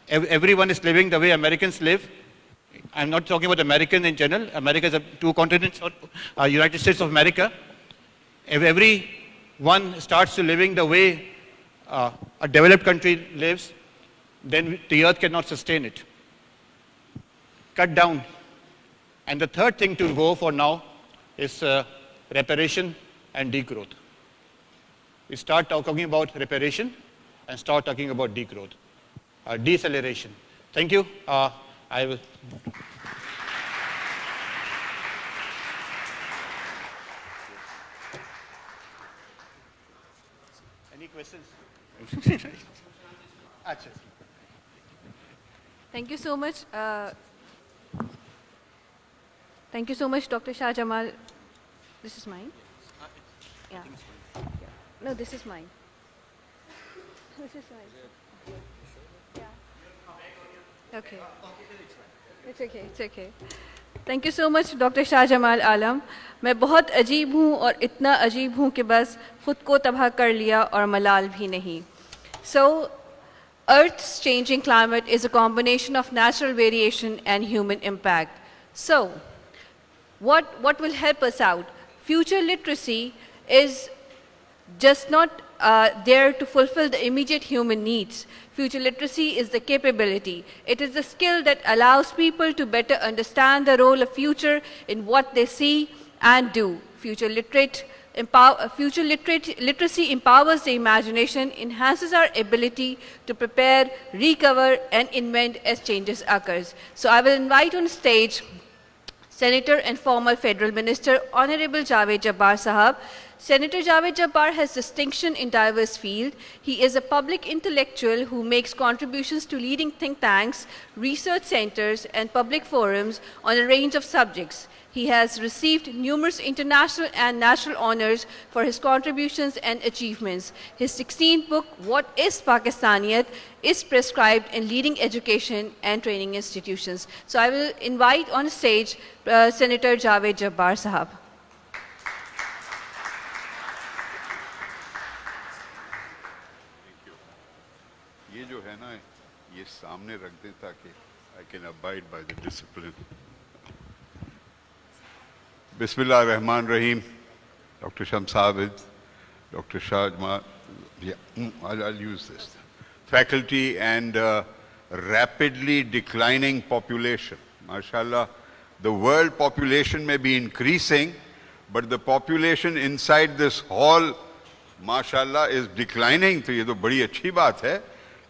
Everyone is living the way Americans live. I'm not talking about American in general. America is two continents, or United States of America. If everyone starts to living the way a developed country lives, then the earth cannot sustain it. Cut down. And the third thing to go for now is reparation and degrowth. We start talking about reparation and start talking about degrowth, deceleration. Thank you. I will. Any questions? Thank you so much. Thank you so much, Dr. Shah Jamal. This is mine. Yeah. No, this is mine. This is mine. Yeah. Okay. It's okay. It's okay. Thank you so much, Dr. Shah Jamal Alam. मैं बहुत अजीब हूँ और इतना अजीब हूँ कि बस खुद को तबाह कर लिया और मलाल भी नहीं. So, Earth's changing climate is a combination of natural variation and human impact. So, what will help us out? Future literacy is just not there to fulfill the immediate human needs. Future literacy is the capability. It is the skill that allows people to better understand the role of future in what they see and do. Future literacy empowers the imagination, enhances our ability to prepare, recover, and invent as changes occurs. So I will invite on stage Senator and former Federal Minister, Honorable Javed Jabbar Sahab. Senator Javed Jabbar has distinction in diverse fields. He is a public intellectual who makes contributions to leading think tanks, research centers, and public forums on a range of subjects. He has received numerous international and national honors for his contributions and achievements. His 16th book, What is Pakistaniyat?, is prescribed in leading education and training institutions. So I will invite on stage Senator Javed Jabbar Sahab. ये जो है ना ये सामने रख दें ताकि I can abide by the discipline. Bismillah ar-Rahman ar-Rahim. Dr. Shamsabid, Dr. Shah Jamal, I'll use this. Faculty and rapidly declining population. MashaAllah, the world population may be increasing, but the population inside this hall, mashallah, is declining. तो ये तो बड़ी अच्छी बात है,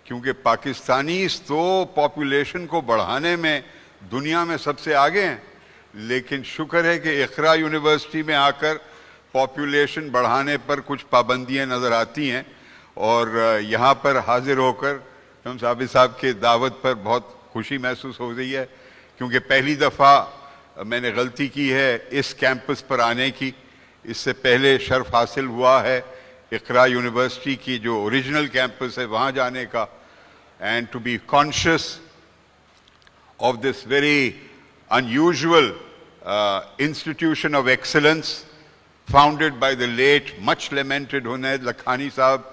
क्योंकि Pakistanis तो population को बढ़ाने में दुनिया में सबसे आगे हैं. लेकिन शुक्र है कि इक़रा यूनिवर्सिटी में आकर पॉपुलेशन बढ़ाने पर कुछ पाबंदियां नज़र आती हैं, और यहाँ पर हाजिर होकर हम साहब के दावत पर बहुत खुशी महसूस हो रही है, क्योंकि पहली दफ़ा मैंने गलती की है इस कैंपस पर आने की. इससे पहले शर्फ हासिल हुआ है इक़रा यूनिवर्सिटी की जो ओरिजिनल कैंपस है वहाँ जाने का. And to be conscious of this very unusual institution of excellence founded by the late, much lamented Hunayd Lakhani Sahab.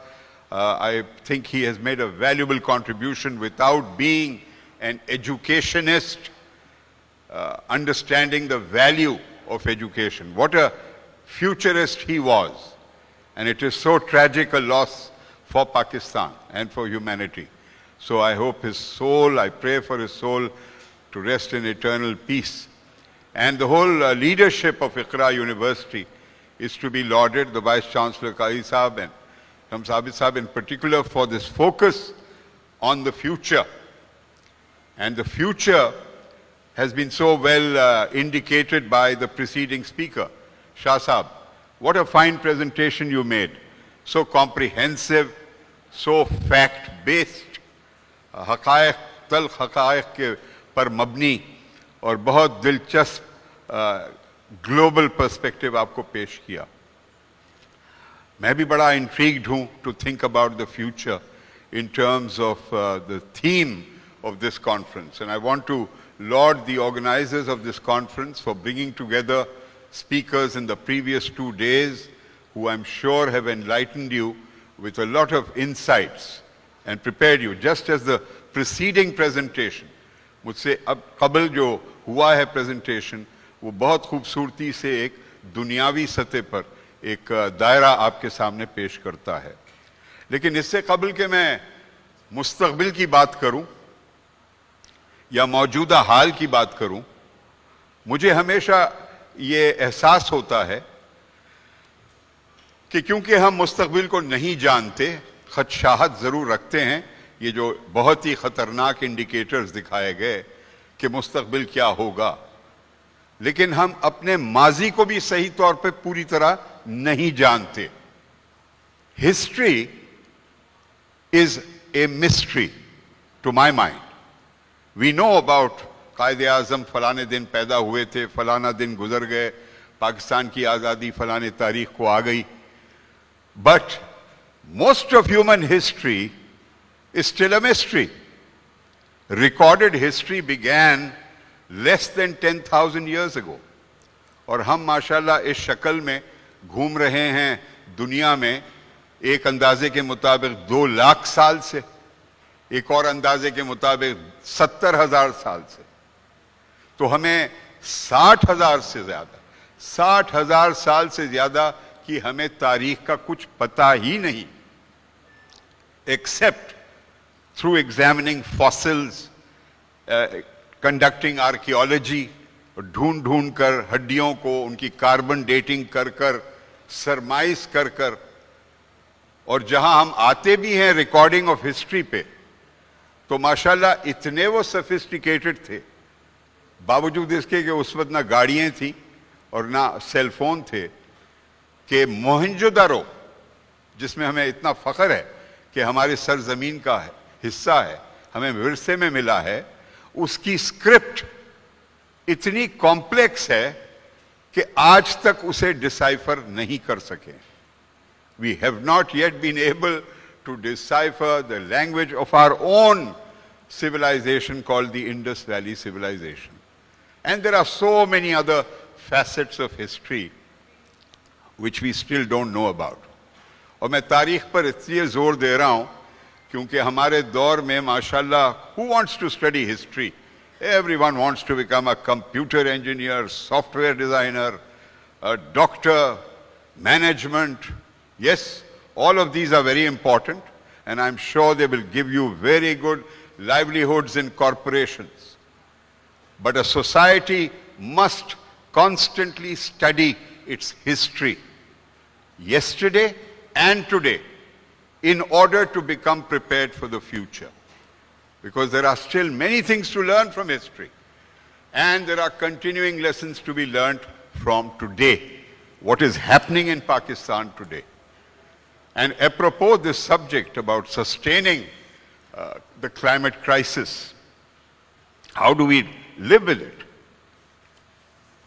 I think he has made a valuable contribution without being an educationist, understanding the value of education. What a futurist he was. And it is so tragic a loss for Pakistan and for humanity. So I hope his soul, I pray for his soul to rest in eternal peace. And the whole leadership of Iqra University is to be lauded, the Vice Chancellor Qari Sahab and Ram Sabit Sahab in particular, for this focus on the future. And the future has been so well indicated by the preceding speaker, Shah Sahab. What a fine presentation you made. So comprehensive, so fact-based, हक़ाइक़ तल्ख़ हक़ाइक़ के पर मबनी और बहुत दिलचस्प global perspective आपको पेश किया. मैं भी बड़ा इंट्रीग्ड हूँ to think about the future in terms of the theme of this conference. And I want to laud the organizers of this conference for bringing together speakers in the previous 2 days who I'm sure have enlightened you with a lot of insights and prepared you, just as the preceding presentation. मुझसे अब कबल जो हुआ है presentation, वो बहुत खूबसूरती से एक दुनियावी सतह पर एक दायरा आपके सामने पेश करता है. लेकिन इससे कबल के मैं मुस्तक़बिल की बात करूं या मौजूदा हाल की बात करूं, मुझे हमेशा ये एहसास होता है कि क्योंकि हम मुस्तक़बिल को नहीं जानते, खदशाहत ज़रूर रखते हैं. ये जो बहुत ही ख़तरनाक इंडिकेटर्स दिखाए गए कि मुस्तक़बिल क्या होगा, लेकिन हम अपने माजी को भी सही तौर पे पूरी तरह नहीं जानते. History is a mystery to my mind. We know about Quaid-e Azam फलाने दिन पैदा हुए थे, फलाना दिन गुजर गए, पाकिस्तान की आज़ादी फलाने तारीख को आ गई. But most of human history is still a mystery. Recorded history began less than 10,000 years ago. और हम माशाल्लाह इस शक्ल में घूम रहे हैं दुनिया में, एक अंदाजे के मुताबिक 2 लाख साल से, एक और अंदाजे के मुताबिक 70,000 साल से. तो हमें 60,000 से ज़्यादा, 60,000 साल से ज़्यादा कि हमें तारीख का कुछ पता ही नहीं, except through examining fossils, conducting archaeology, ढूंढ ढूंढ कर हड्डियों को उनकी कार्बन डेटिंग कर कर, सरमाइज कर कर, और जहां हम आते भी हैं रिकॉर्डिंग ऑफ हिस्ट्री पे, तो माशाल्लाह इतने वो सोफिस्टिकेटेड थे, बावजूद इसके कि उस वक्त ना गाड़ियां थी और ना सेल फोन थे, कि मोहनजोदारो, जिसमें हमें इतना फख्र है कि हमारे सरजमीन का हिस्सा है, हमें विरसे में मिला है, उसकी स्क्रिप्ट इतनी कॉम्प्लेक्स है कि आज तक उसे डिसाइफर नहीं कर सके. We have not yet been able to decipher the language of our own civilization called the Indus Valley civilization. And there are so many other facets of history which we still don't know about. और मैं तारीख पर इसलिए जोर दे रहा हूँ क्योंकि हमारे दौर में माशाल्लाह, who wants to study history? Everyone wants to become a computer engineer, software designer, a doctor, management. Yes, all of these are very important, and I'm sure they will give you very good livelihoods in corporations. But a society must constantly study its history, yesterday and today, in order to become prepared for the future. Because there are still many things to learn from history, and there are continuing lessons to be learned from today, what is happening in Pakistan today. And apropos this subject about sustaining the climate crisis, how do we live with it?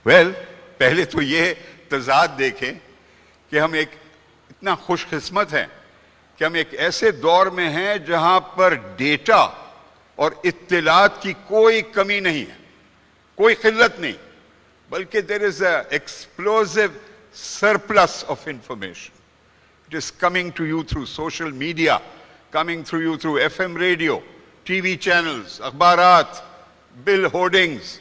Well, पहले तो ये तजाद देखें कि हम एक इतना खुशकिस्मत हैं कि हम एक ऐसे दौर में हैं जहां पर डेटा और इत्तिलात की कोई कमी नहीं है, कोई किल्लत नहीं, बल्कि there is an explosive surplus of information. It is coming to you through social media, coming through you through FM radio, TV channels, akhbarat, bill hoardings,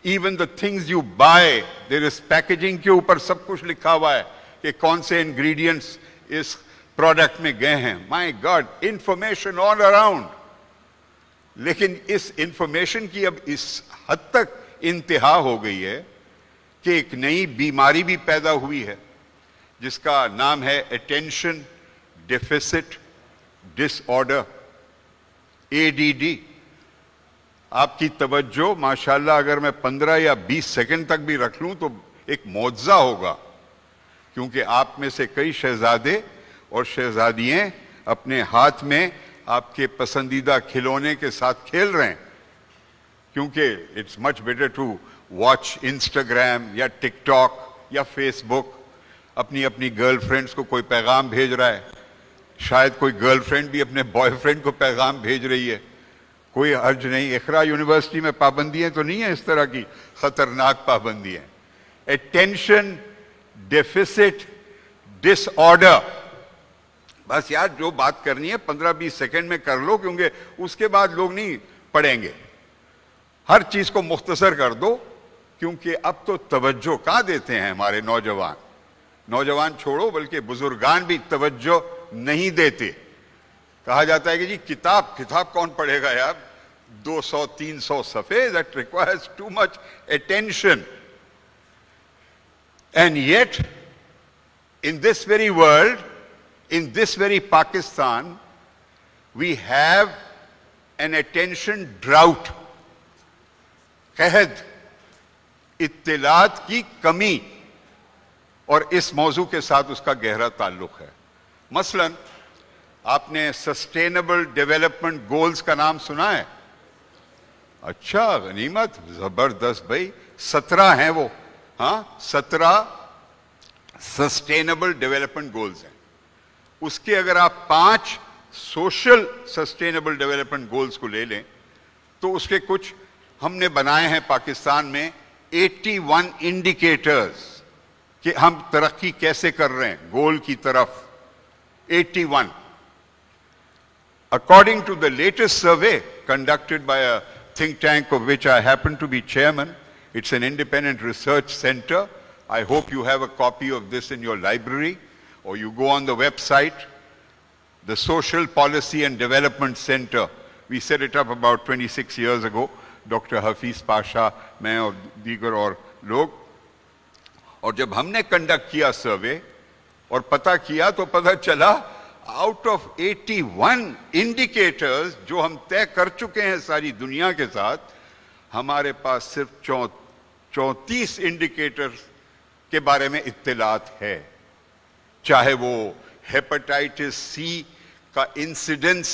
even the things you buy, there is packaging के ऊपर सब कुछ लिखा हुआ है कि कौन से ingredients इस product में गए हैं. My God, information all around. लेकिन इस information की अब इस हद तक इंतहा हो गई है कि एक नई बीमारी भी पैदा हुई है जिसका नाम है attention deficit disorder, ADD. आपकी तवज्जो माशाल्लाह अगर मैं 15 या 20 सेकंड तक भी रख लूं तो एक मौजज़ा होगा, क्योंकि आप में से कई शहजादे और शहजादियां अपने हाथ में आपके पसंदीदा खिलौने के साथ खेल रहे हैं, क्योंकि it's much better to watch Instagram या टिकटॉक या फेसबुक. अपनी अपनी गर्लफ्रेंड्स को कोई पैगाम भेज रहा है, शायद कोई गर्लफ्रेंड भी अपने बॉयफ्रेंड को पैगाम भेज रही है. कोई हर्ज नहीं. इकरा यूनिवर्सिटी में पाबंदियां तो नहीं है इस तरह की खतरनाक पाबंदियां. Attention deficit disorder. बस यार जो बात करनी है 15-20 सेकंड में कर लो, क्योंकि उसके बाद लोग नहीं पढ़ेंगे. हर चीज को मुख्तसर कर दो, क्योंकि अब तो तवज्जो कहां देते हैं हमारे नौजवान. नौजवान छोड़ो बल्कि बुजुर्गान भी तवज्जो नहीं देते. कहा जाता है कि जी किताब कौन पढ़ेगा यार, 200-300 सफ़े, that requires too much attention. And yet, in this very world, in this very Pakistan, we have an attention drought. कहद, इत्तिलात की कमी, और इस मौजू के साथ उसका गहरा ताल्लुक है. मसलन आपने सस्टेनेबल डेवलपमेंट गोल्स का नाम सुना है? अच्छा, गनीमत, जबरदस्त भाई. 17 हैं वो. हाँ, 17 सस्टेनेबल डेवलपमेंट गोल्स हैं. उसके अगर आप 5 सोशल सस्टेनेबल डेवलपमेंट गोल्स को ले लें तो उसके कुछ हमने बनाए हैं पाकिस्तान में 81 इंडिकेटर्स कि हम तरक्की कैसे कर रहे हैं गोल की तरफ. 81. According to the latest survey conducted by a think tank of which I happen to be chairman, it's an independent research center. I hope you have a copy of this in your library, or you go on the website, the Social Policy and Development Center. We set it up about 26 years ago. Dr. Hafiz Pasha, मैं और दीगर और लोग. और जब हमने conduct किया सर्वे और पता किया तो पता चला आउट ऑफ 81 इंडिकेटर्स जो हम तय कर चुके हैं सारी दुनिया के साथ, हमारे पास सिर्फ 34 इंडिकेटर्स के बारे में इत्तिलात है. चाहे वो हेपेटाइटिस सी का इंसिडेंस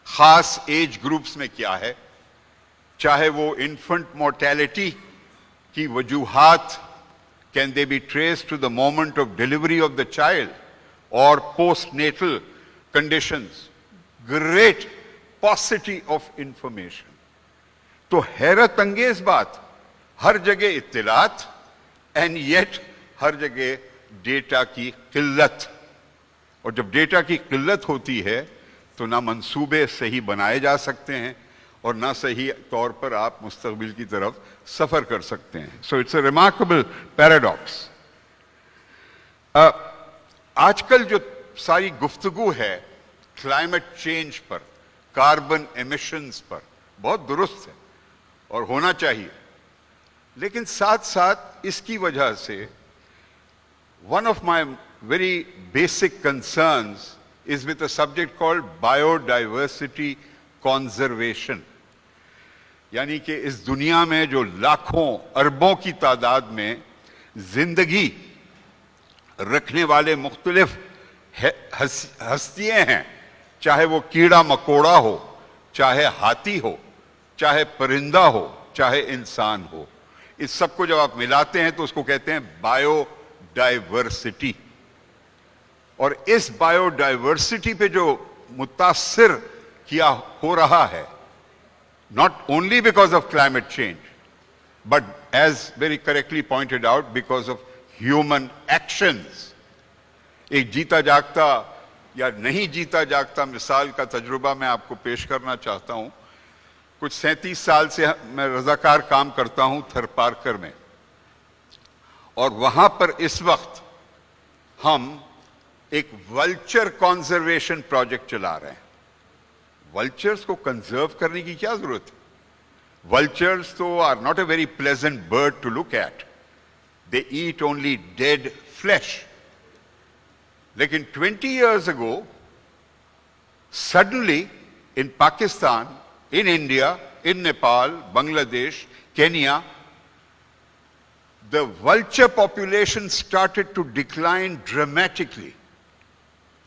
खास एज ग्रुप्स में क्या है, चाहे वो इन्फेंट मोर्टेलिटी की वजूहात, can they be traced to the moment of delivery of the child or postnatal conditions. Great paucity of information. तो हैरत अंगेज बात, हर जगह इत्तिलात एंड येट हर जगह डेटा की किल्लत. और जब डेटा की किल्लत होती है तो ना मंसूबे सही बनाए जा सकते हैं और ना सही तौर पर आप मुस्तकबिल की तरफ सफर कर सकते हैं. So it's a remarkable paradox. आजकल जो सारी गुफ्तगू है क्लाइमेट चेंज पर, कार्बन एमिशंस पर, बहुत दुरुस्त है और होना चाहिए. لیکن ساتھ ساتھ اس کی وجہ سے one of my very basic concerns is with a subject called biodiversity conservation. یعنی کہ اس دنیا میں جو لاکھوں اربوں کی تعداد میں زندگی رکھنے والے مختلف ہستیاں ہیں، چاہے وہ کیڑا مکوڑا ہو، چاہے ہاتھی ہو، چاہے پرندہ ہو، چاہے انسان ہو، اس سب کو جب آپ ملاتے ہیں تو اس کو کہتے ہیں بایو ڈائیورسٹی. اور اس بایو ڈائیورسٹی پہ جو متاثر کیا ہو رہا ہے، not only because of climate change, but as very correctly pointed out, because of human actions. ایک جیتا جاگتا یا نہیں جیتا جاگتا مثال کا تجربہ میں آپ کو پیش کرنا چاہتا ہوں. کچھ 37 سال سے میں رضاکار کام کرتا ہوں تھر پارکر میں، اور وہاں پر اس وقت ہم ایک ولچر کنزرویشن پروجیکٹ چلا رہے ہیں. ولچرز کو کنزرو کرنے کی کیا ضرورت ہے؟ ولچرز تو are not a very pleasant bird to look at. They eat only dead flesh. لیکن 20 years ago, suddenly in Pakistan, in India, in Nepal, Bangladesh, Kenya, the vulture population started to decline dramatically.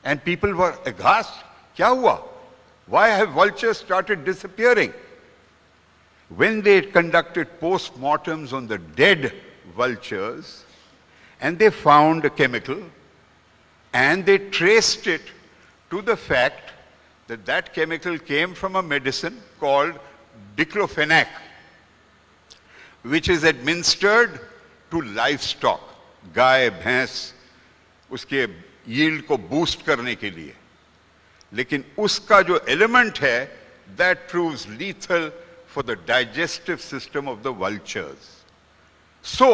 And people were aghast. Kya hua? Why have vultures started disappearing? When they conducted post-mortems on the dead vultures, and they found a chemical, and they traced it to the fact that that chemical came from a medicine called diclofenac, which is administered to livestock, گائے بھینس، اس کے yield کو boost کرنے کے لیے. لیکن اس کا جو element ہے that proves lethal for the digestive system of the vultures. So,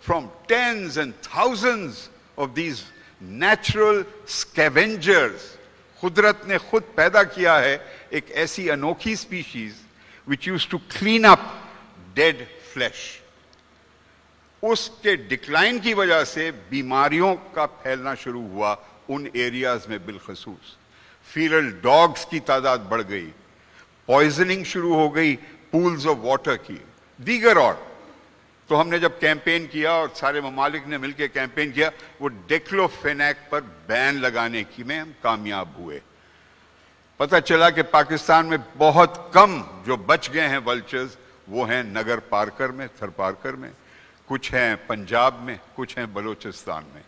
from tens and thousands of these natural scavengers, قدرت نے خود پیدا کیا ہے ایک ایسی انوکھی species which used to clean up dead flesh. اس کے ڈکلائن کی وجہ سے بیماریوں کا پھیلنا شروع ہوا ان ایریاز میں. بالخصوص فیرل ڈاگز کی تعداد بڑھ گئی، پوائزننگ شروع ہو گئی پولز آف واٹر کی، دیگر. اور تو ہم نے جب کیمپین کیا اور سارے ممالک نے مل کے کیمپین کیا، وہ ڈیکلوفینیک پر بین لگانے کی میں ہم کامیاب ہوئے. پتہ چلا کہ پاکستان میں بہت کم جو بچ گئے ہیں ولچرز، وہ ہیں نگر پارکر میں، تھر پارکر میں، کچھ ہیں پنجاب میں، کچھ ہیں بلوچستان میں.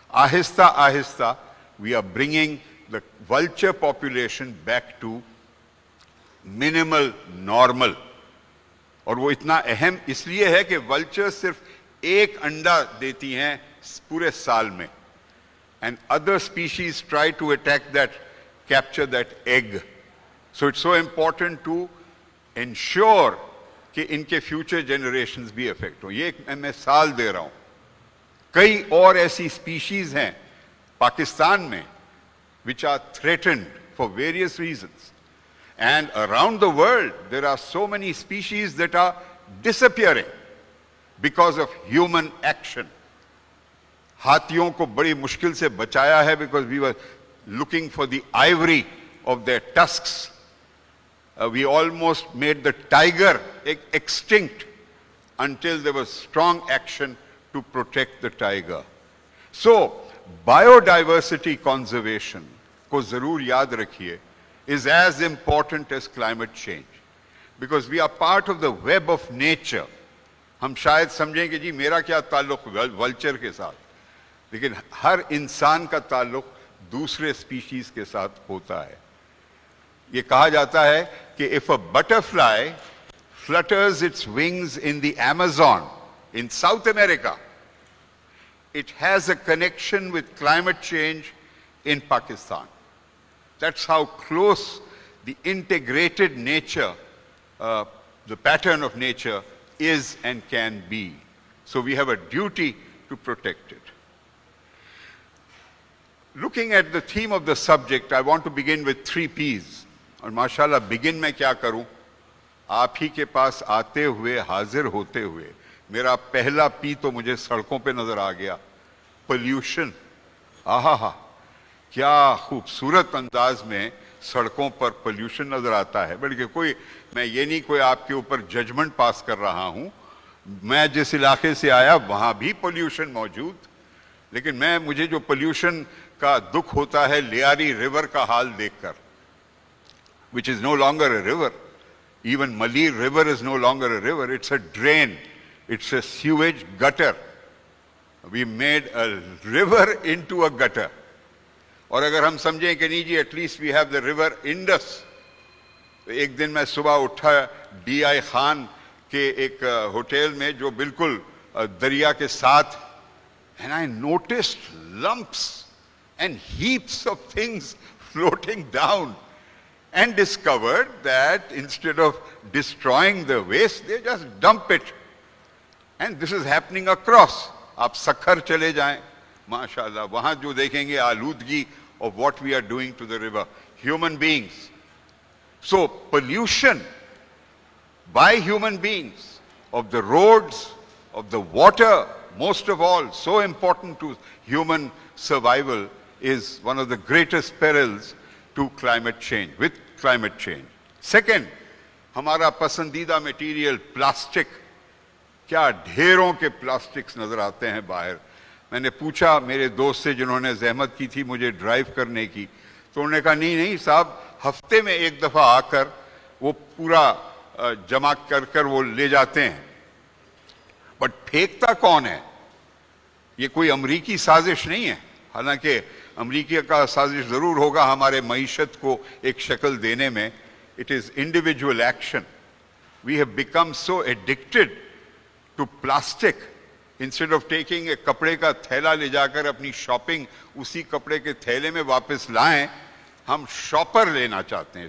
آہستہ آہستہ we are bringing the vulture population back to minimal normal. اور وہ اتنا اہم اس لیے ہے کہ ولچر صرف ایک انڈا دیتی ہیں پورے سال میں. And other species try to attack that, capture that egg. So it's so important to ensure کہ ان کے future generations بھی affect ہوں. یہ ایک میں مثال دے رہا ہوں. کئی اور ایسی species ہیں پاکستان میں which are threatened for various reasons. And around the world, there are so many species that are disappearing because of human action. ہاتھیوں کو بڑی مشکل سے بچایا ہے because we were looking for the ivory of their tusks. We almost made the tiger extinct until there was strong action to protect the tiger. So, biodiversity conservation کو ضرور یاد رکھیے is as important as climate change, because we are part of the web of nature. ہم شاید سمجھیں کہ جی میرا کیا تعلق ولچر کے ساتھ، لیکن ہر انسان کا تعلق دوسرے اسپیشیز کے ساتھ ہوتا ہے. یہ کہا جاتا ہے کہ if a butterfly flutters its wings in the Amazon in South America, it has a connection with climate change in Pakistan. That's how close the integrated nature, the pattern of nature is and can be. So we have a duty to protect it. Looking at the theme of the subject, I want to begin with 3 P's. اور ماشاءاللہ begin میں کیا کروں؟ آپ ہی کے پاس آتے ہوئے، حاضر ہوتے ہوئے میرا پہلا پی تو مجھے سڑکوں پہ نظر آ گیا. پولیوشن, آہا کیا خوبصورت انداز میں سڑکوں پر پولیوشن نظر آتا ہے. بلکہ میں یہ نہیں کوئی آپ کے اوپر ججمنٹ پاس کر رہا ہوں, میں جس علاقے سے آیا وہاں بھی پولیوشن موجود, لیکن مجھے جو پولیوشن کا دکھ ہوتا ہے لیاری ریور کا حال دیکھ کر, which is no longer a river. Even Malir River is no longer a river, it's a drain, it's a sewage gutter. We made a river into a gutter. اور اگر ہم سمجھیں کہ نہیں جی at least we have the river Indus. ایک دن میں صبح اٹھا ڈی آئی خان کے ایک ہوٹل میں جو بالکل دریا کے ساتھ, and I noticed lumps and heaps of things floating down, and discovered that instead of destroying the waste, they just dump it. And this is happening across. آپ سکھر چلے جائیں, ماشاءاللہ وہاں جو دیکھیں گے آلودگی of what we are doing to the river. Human beings. So pollution by human beings of the roads, of the water, most of all, so important to human survival, is one of the greatest perils to climate change, with climate change. Second, ہمارا پسندیدہ material plastic. کیا ڈھیروں کے plastics نظر آتے ہیں باہر. میں نے پوچھا میرے دوست سے جنہوں نے زحمت کی تھی مجھے ڈرائیو کرنے کی, تو انہوں نے کہا نہیں صاحب, ہفتے میں ایک دفعہ آ کر وہ پورا جمع کر وہ لے جاتے ہیں. بٹ پھینکتا کون ہے؟ یہ کوئی امریکی سازش نہیں ہے. حالانکہ امریکہ کا سازش ضرور ہوگا ہمارے معیشت کو ایک شکل دینے میں. It is individual action. We have become so addicted to plastic. Instead of taking ایک کپڑے کا تھیلا لے جا کر اپنی شاپنگ اسی کپڑے کے تھیلے میں واپس لائیں, ہم شاپر لینا چاہتے ہیں.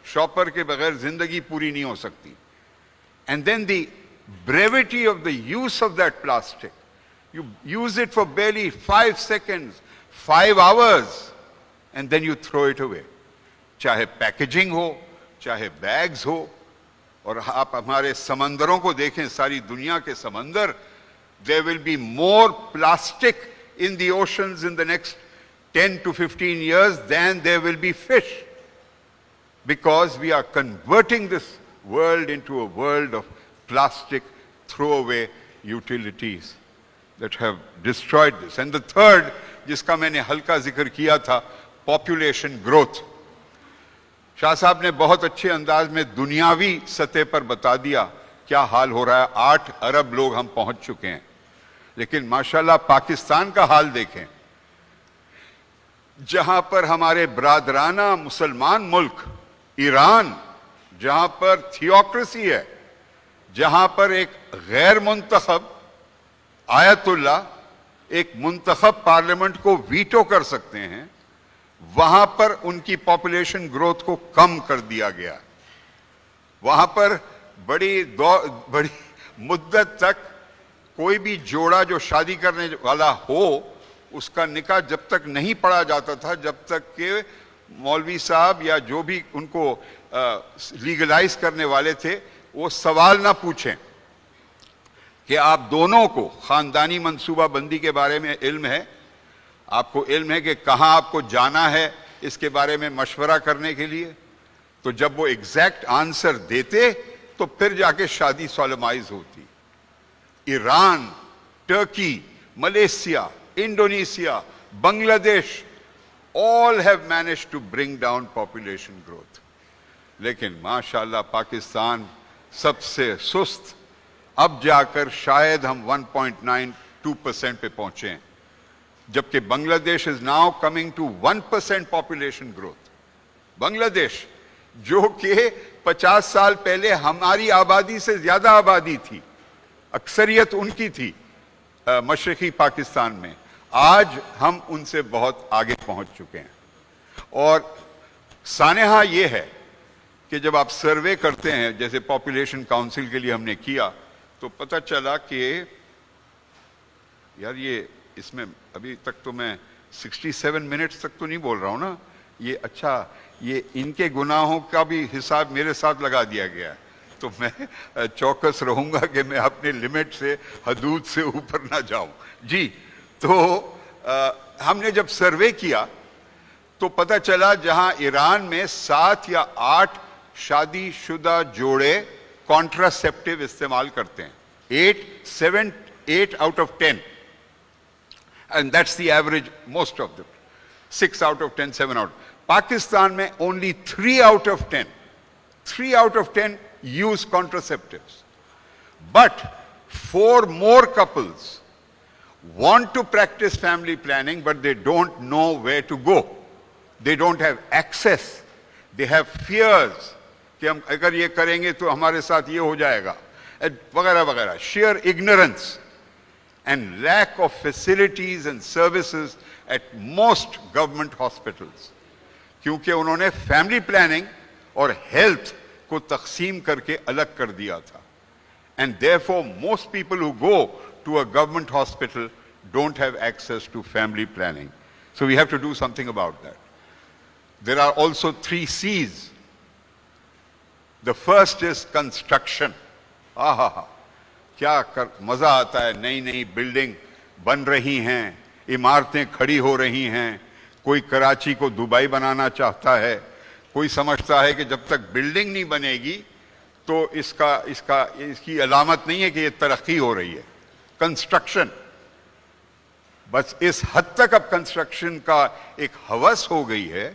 شاپر کے بغیر زندگی پوری نہیں ہو سکتی. And then the brevity of the use of that plastic. You use it for barely 5 seconds, 5 hours, and then you throw it away. چاہے پیکیجنگ ہو, چاہے بیگز ہو. اور آپ ہمارے سمندروں کو دیکھیں, ساری دنیا کے سمندر, there will be more plastic in the oceans in the next 10 to 15 years than there will be fish, because we are converting this world into a world of plastic throwaway utilities that have destroyed this. And the third, جس کا میں نے ہلکا ذکر کیا تھا, population growth. شاہ صاحب نے بہت اچھے انداز میں دنیاوی سطح پر بتا دیا کیا حال ہو رہا ہے. 8 ارب لوگ ہم پہنچ چکے ہیں, لیکن ماشاءاللہ پاکستان کا حال دیکھیں, جہاں پر ہمارے برادرانہ مسلمان ملک ایران, جہاں پر تھیوکریسی ہے, جہاں پر ایک غیر منتخب آیت اللہ ایک منتخب پارلیمنٹ کو ویٹو کر سکتے ہیں, وہاں پر ان کی پاپولیشن گروتھ کو کم کر دیا گیا. وہاں پر بڑی مدت تک کوئی بھی جوڑا جو شادی کرنے والا ہو, اس کا نکاح جب تک نہیں پڑھا جاتا تھا جب تک کہ مولوی صاحب یا جو بھی ان کو لیگلائز کرنے والے تھے وہ سوال نہ پوچھیں کہ آپ دونوں کو خاندانی منصوبہ بندی کے بارے میں علم ہے, آپ کو علم ہے کہ کہاں آپ کو جانا ہے اس کے بارے میں مشورہ کرنے کے لیے. تو جب وہ ایگزیکٹ آنسر دیتے تو پھر جا کے شادی سالمائز ہوتی. ایران, ٹرکی, ملیشیا, انڈونیشیا, بنگلہ دیش, all have managed to bring down population growth. لیکن ماشاءاللہ پاکستان سب سے سست, اب جا کر شاید ہم 1.92% پہ پہنچے ہیں, جبکہ بنگلہ دیش is now coming to 1% population growth. بنگلہ دیش جو کہ 50 سال پہلے ہماری آبادی سے زیادہ آبادی تھی, اکثریت ان کی تھی مشرقی پاکستان میں, آج ہم ان سے بہت آگے پہنچ چکے ہیں. اور سانحہ یہ ہے کہ جب آپ سروے کرتے ہیں, جیسے پاپولیشن کاؤنسل کے لیے ہم نے کیا, تو پتہ چلا کہ یار یہ اس میں ابھی تک تو میں 67 منٹس تک تو نہیں بول رہا ہوں نا, یہ اچھا یہ ان کے گناہوں کا بھی حساب میرے ساتھ لگا دیا گیا ہے. تو میں چوکس رہوں گا کہ میں اپنے لمٹ سے حدود سے اوپر نہ جاؤں. جی, تو ہم نے جب سروے کیا تو پتہ چلا جہاں ایران میں 7 یا 8 شادی شدہ جوڑے کانٹراسیپٹیو استعمال کرتے ہیں, 8 out of 10, and that's the average, most of them, 6 out of 10, 7 out. Pakistan میں only 3 out of 10 use contraceptives. But 4 more couples want to practice family planning, but they don't know where to go. They don't have access. They have fears کہ ہم اگر یہ کریں گے تو ہمارے ساتھ یہ ہو جائے گا وغیرہ وغیرہ. Sheer ignorance and lack of facilities and services at most government hospitals. کیونکہ انہوں نے فیملی پلاننگ اور ہیلتھ کو تقسیم کر کے الگ کر دیا تھا. And therefore most people who go to a government hospital don't have access to family planning. So we have to do something about that. There are also 3 C's. The first is construction. کیا مزہ آتا ہے, نئی نئی building بن رہی ہیں, عمارتیں کھڑی ہو رہی ہیں. کوئی کراچی کو دبئی بنانا چاہتا ہے, کوئی سمجھتا ہے کہ جب تک بلڈنگ نہیں بنے گی تو اس کی علامت نہیں ہے کہ یہ ترقی ہو رہی ہے. کنسٹرکشن, بس اس حد تک اب کنسٹرکشن کا ایک ہوس ہو گئی ہے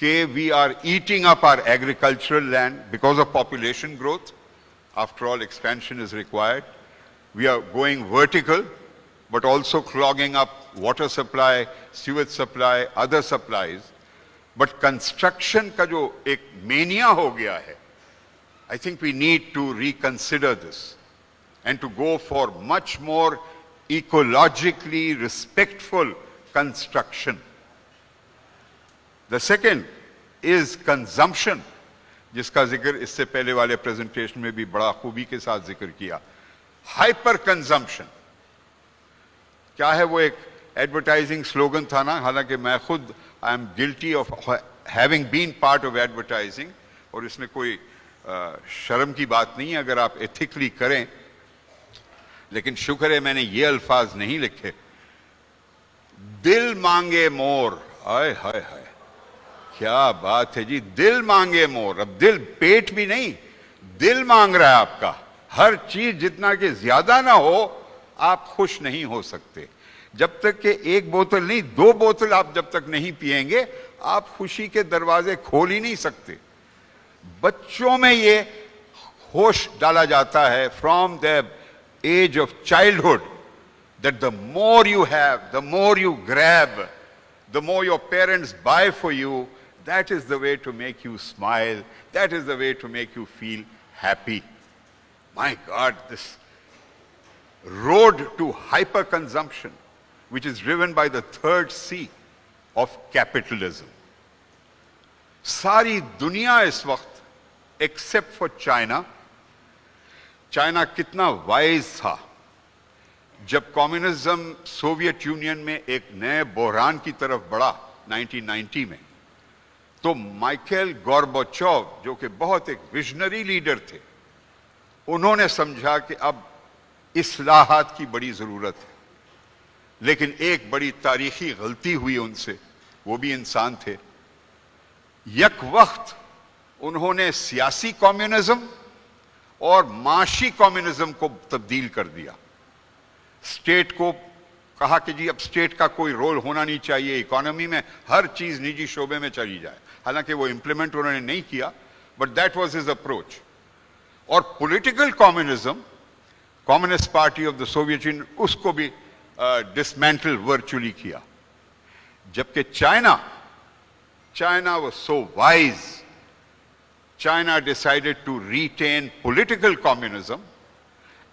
کہ we are eating up our agricultural land because of population growth. After all, expansion is required. We are going vertical, but also clogging up water supply, sewage supply, other supplies. But construction ka jo ek mania ho gaya hai, I think we need to reconsider this and to go for much more ecologically respectful construction. The second is consumption, جس کا ذکر اس سے پہلے والے presentation میں بھی بڑا خوبی کے ساتھ ذکر کیا. ہائپر کنزمپشن کیا ہے؟ وہ ایک ایڈورٹائزنگ سلوگن تھا نا, حالانکہ میں خود I am guilty of having been part of advertising, اور اس میں کوئی شرم کی بات نہیں ہے اگر آپ ایتھیکلی کریں. لیکن شکر ہے میں نے یہ الفاظ نہیں لکھے, دل مانگے مور. ہائے ہائے ہائے, کیا بات ہے جی, دل مانگے مور. اب دل پیٹ بھی نہیں, دل مانگ رہا ہے آپ کا. ہر چیز جتنا کہ زیادہ نہ ہو آپ خوش نہیں ہو سکتے. جب تک کہ 1 بوتل نہیں 2 بوتل آپ جب تک نہیں پیئیں گے آپ خوشی کے دروازے کھول ہی نہیں سکتے. بچوں میں یہ ہوش ڈالا جاتا ہے from the age of childhood that the more you have, the more you grab, the more your parents buy for you. That is the way to make you smile. That is the way to make you feel happy. My God, this road to hyperconsumption, which is driven by the 3rd C of capitalism. ساری دنیا اس وقت except for China کتنا wise تھا. جب communism Soviet union میں ایک نئے بحران کی طرف بڑھا 1990 میں, تو مائیکل گورباچوف جو کہ بہت ایک ویژنری لیڈر تھے, انہوں نے سمجھا کہ اب اصلاحات کی بڑی ضرورت ہے. لیکن ایک بڑی تاریخی غلطی ہوئی ان سے, وہ بھی انسان تھے. یک وقت انہوں نے سیاسی کمیونزم اور معاشی کمیونزم کو تبدیل کر دیا. اسٹیٹ کو کہا کہ جی اب اسٹیٹ کا کوئی رول ہونا نہیں چاہیے اکانومی میں, ہر چیز نجی شعبے میں چلی جائے. حالانکہ وہ امپلیمنٹ انہوں نے نہیں کیا, but that was his approach. اور political communism, communist party of the Soviet Union, اس کو بھی ڈسمینٹل ورچولی کیا. جبکہ China was so wise. China decided to retain political communism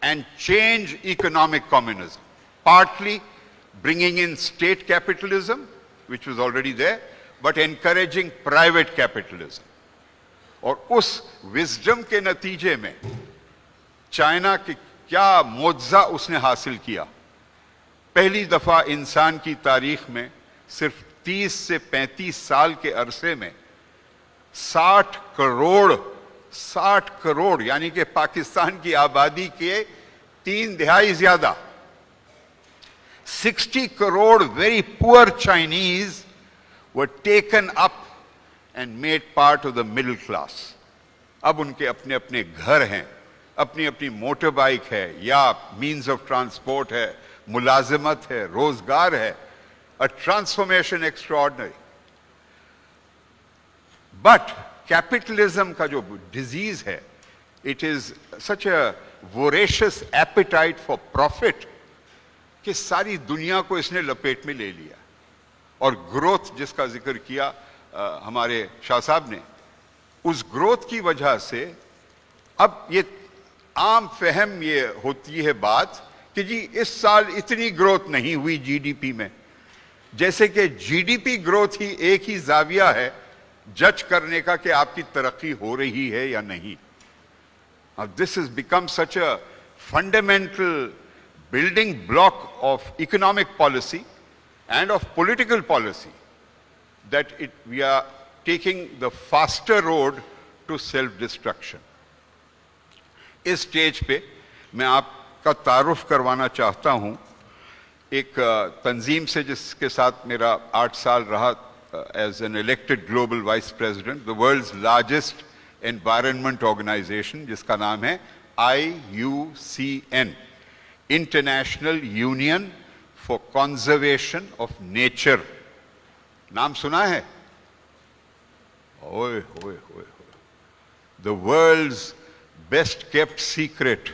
and change economic communism, partly bringing in state capitalism, which was already there, but encouraging private capitalism. اور اس wisdom کے نتیجے میں China کی کیا معجزہ اس نے حاصل کیا. پہلی دفعہ انسان کی تاریخ میں صرف 30 سے 35 سال کے عرصے میں 60 کروڑ 60 करोड़ यानी कि पाकिस्तान की आबादी के 3/3 ज्यादा, 60 crore very poor Chinese were taken up and made part of the middle class. अब उनके अपने अपने घर हैं, अपनी अपनी मोटर बाइक है या मीन्स ऑफ ट्रांसपोर्ट है, मुलाजिमत है, रोजगार है, a transformation extraordinary. But capitalism का जो disease है, it is such a voracious appetite for profit कि सारी दुनिया को इसने लपेट में ले लिया. और ग्रोथ जिसका जिक्र किया हमारे शाह साहब ने, उस ग्रोथ की वजह से अब ये आम फहम ये होती है बात कि जी इस साल इतनी ग्रोथ नहीं हुई जीडीपी में, जैसे कि जीडीपी ग्रोथ ही एक ही जाविया है जज करने का कि आपकी तरक्की हो रही है या नहीं. This has become such a fundamental building block of economic policy and of political policy that we are taking the faster road to self-destruction. इस स्टेज पे मैं आपका तारुफ करवाना चाहता हूं एक तंजीम से जिसके साथ मेरा 8 साल रहा as an elected global vice president, the world's largest environment organization जिसका नाम है IUCN, International Union for Conservation of Nature. नाम सुना है? ओए होए होए. The world's best kept secret,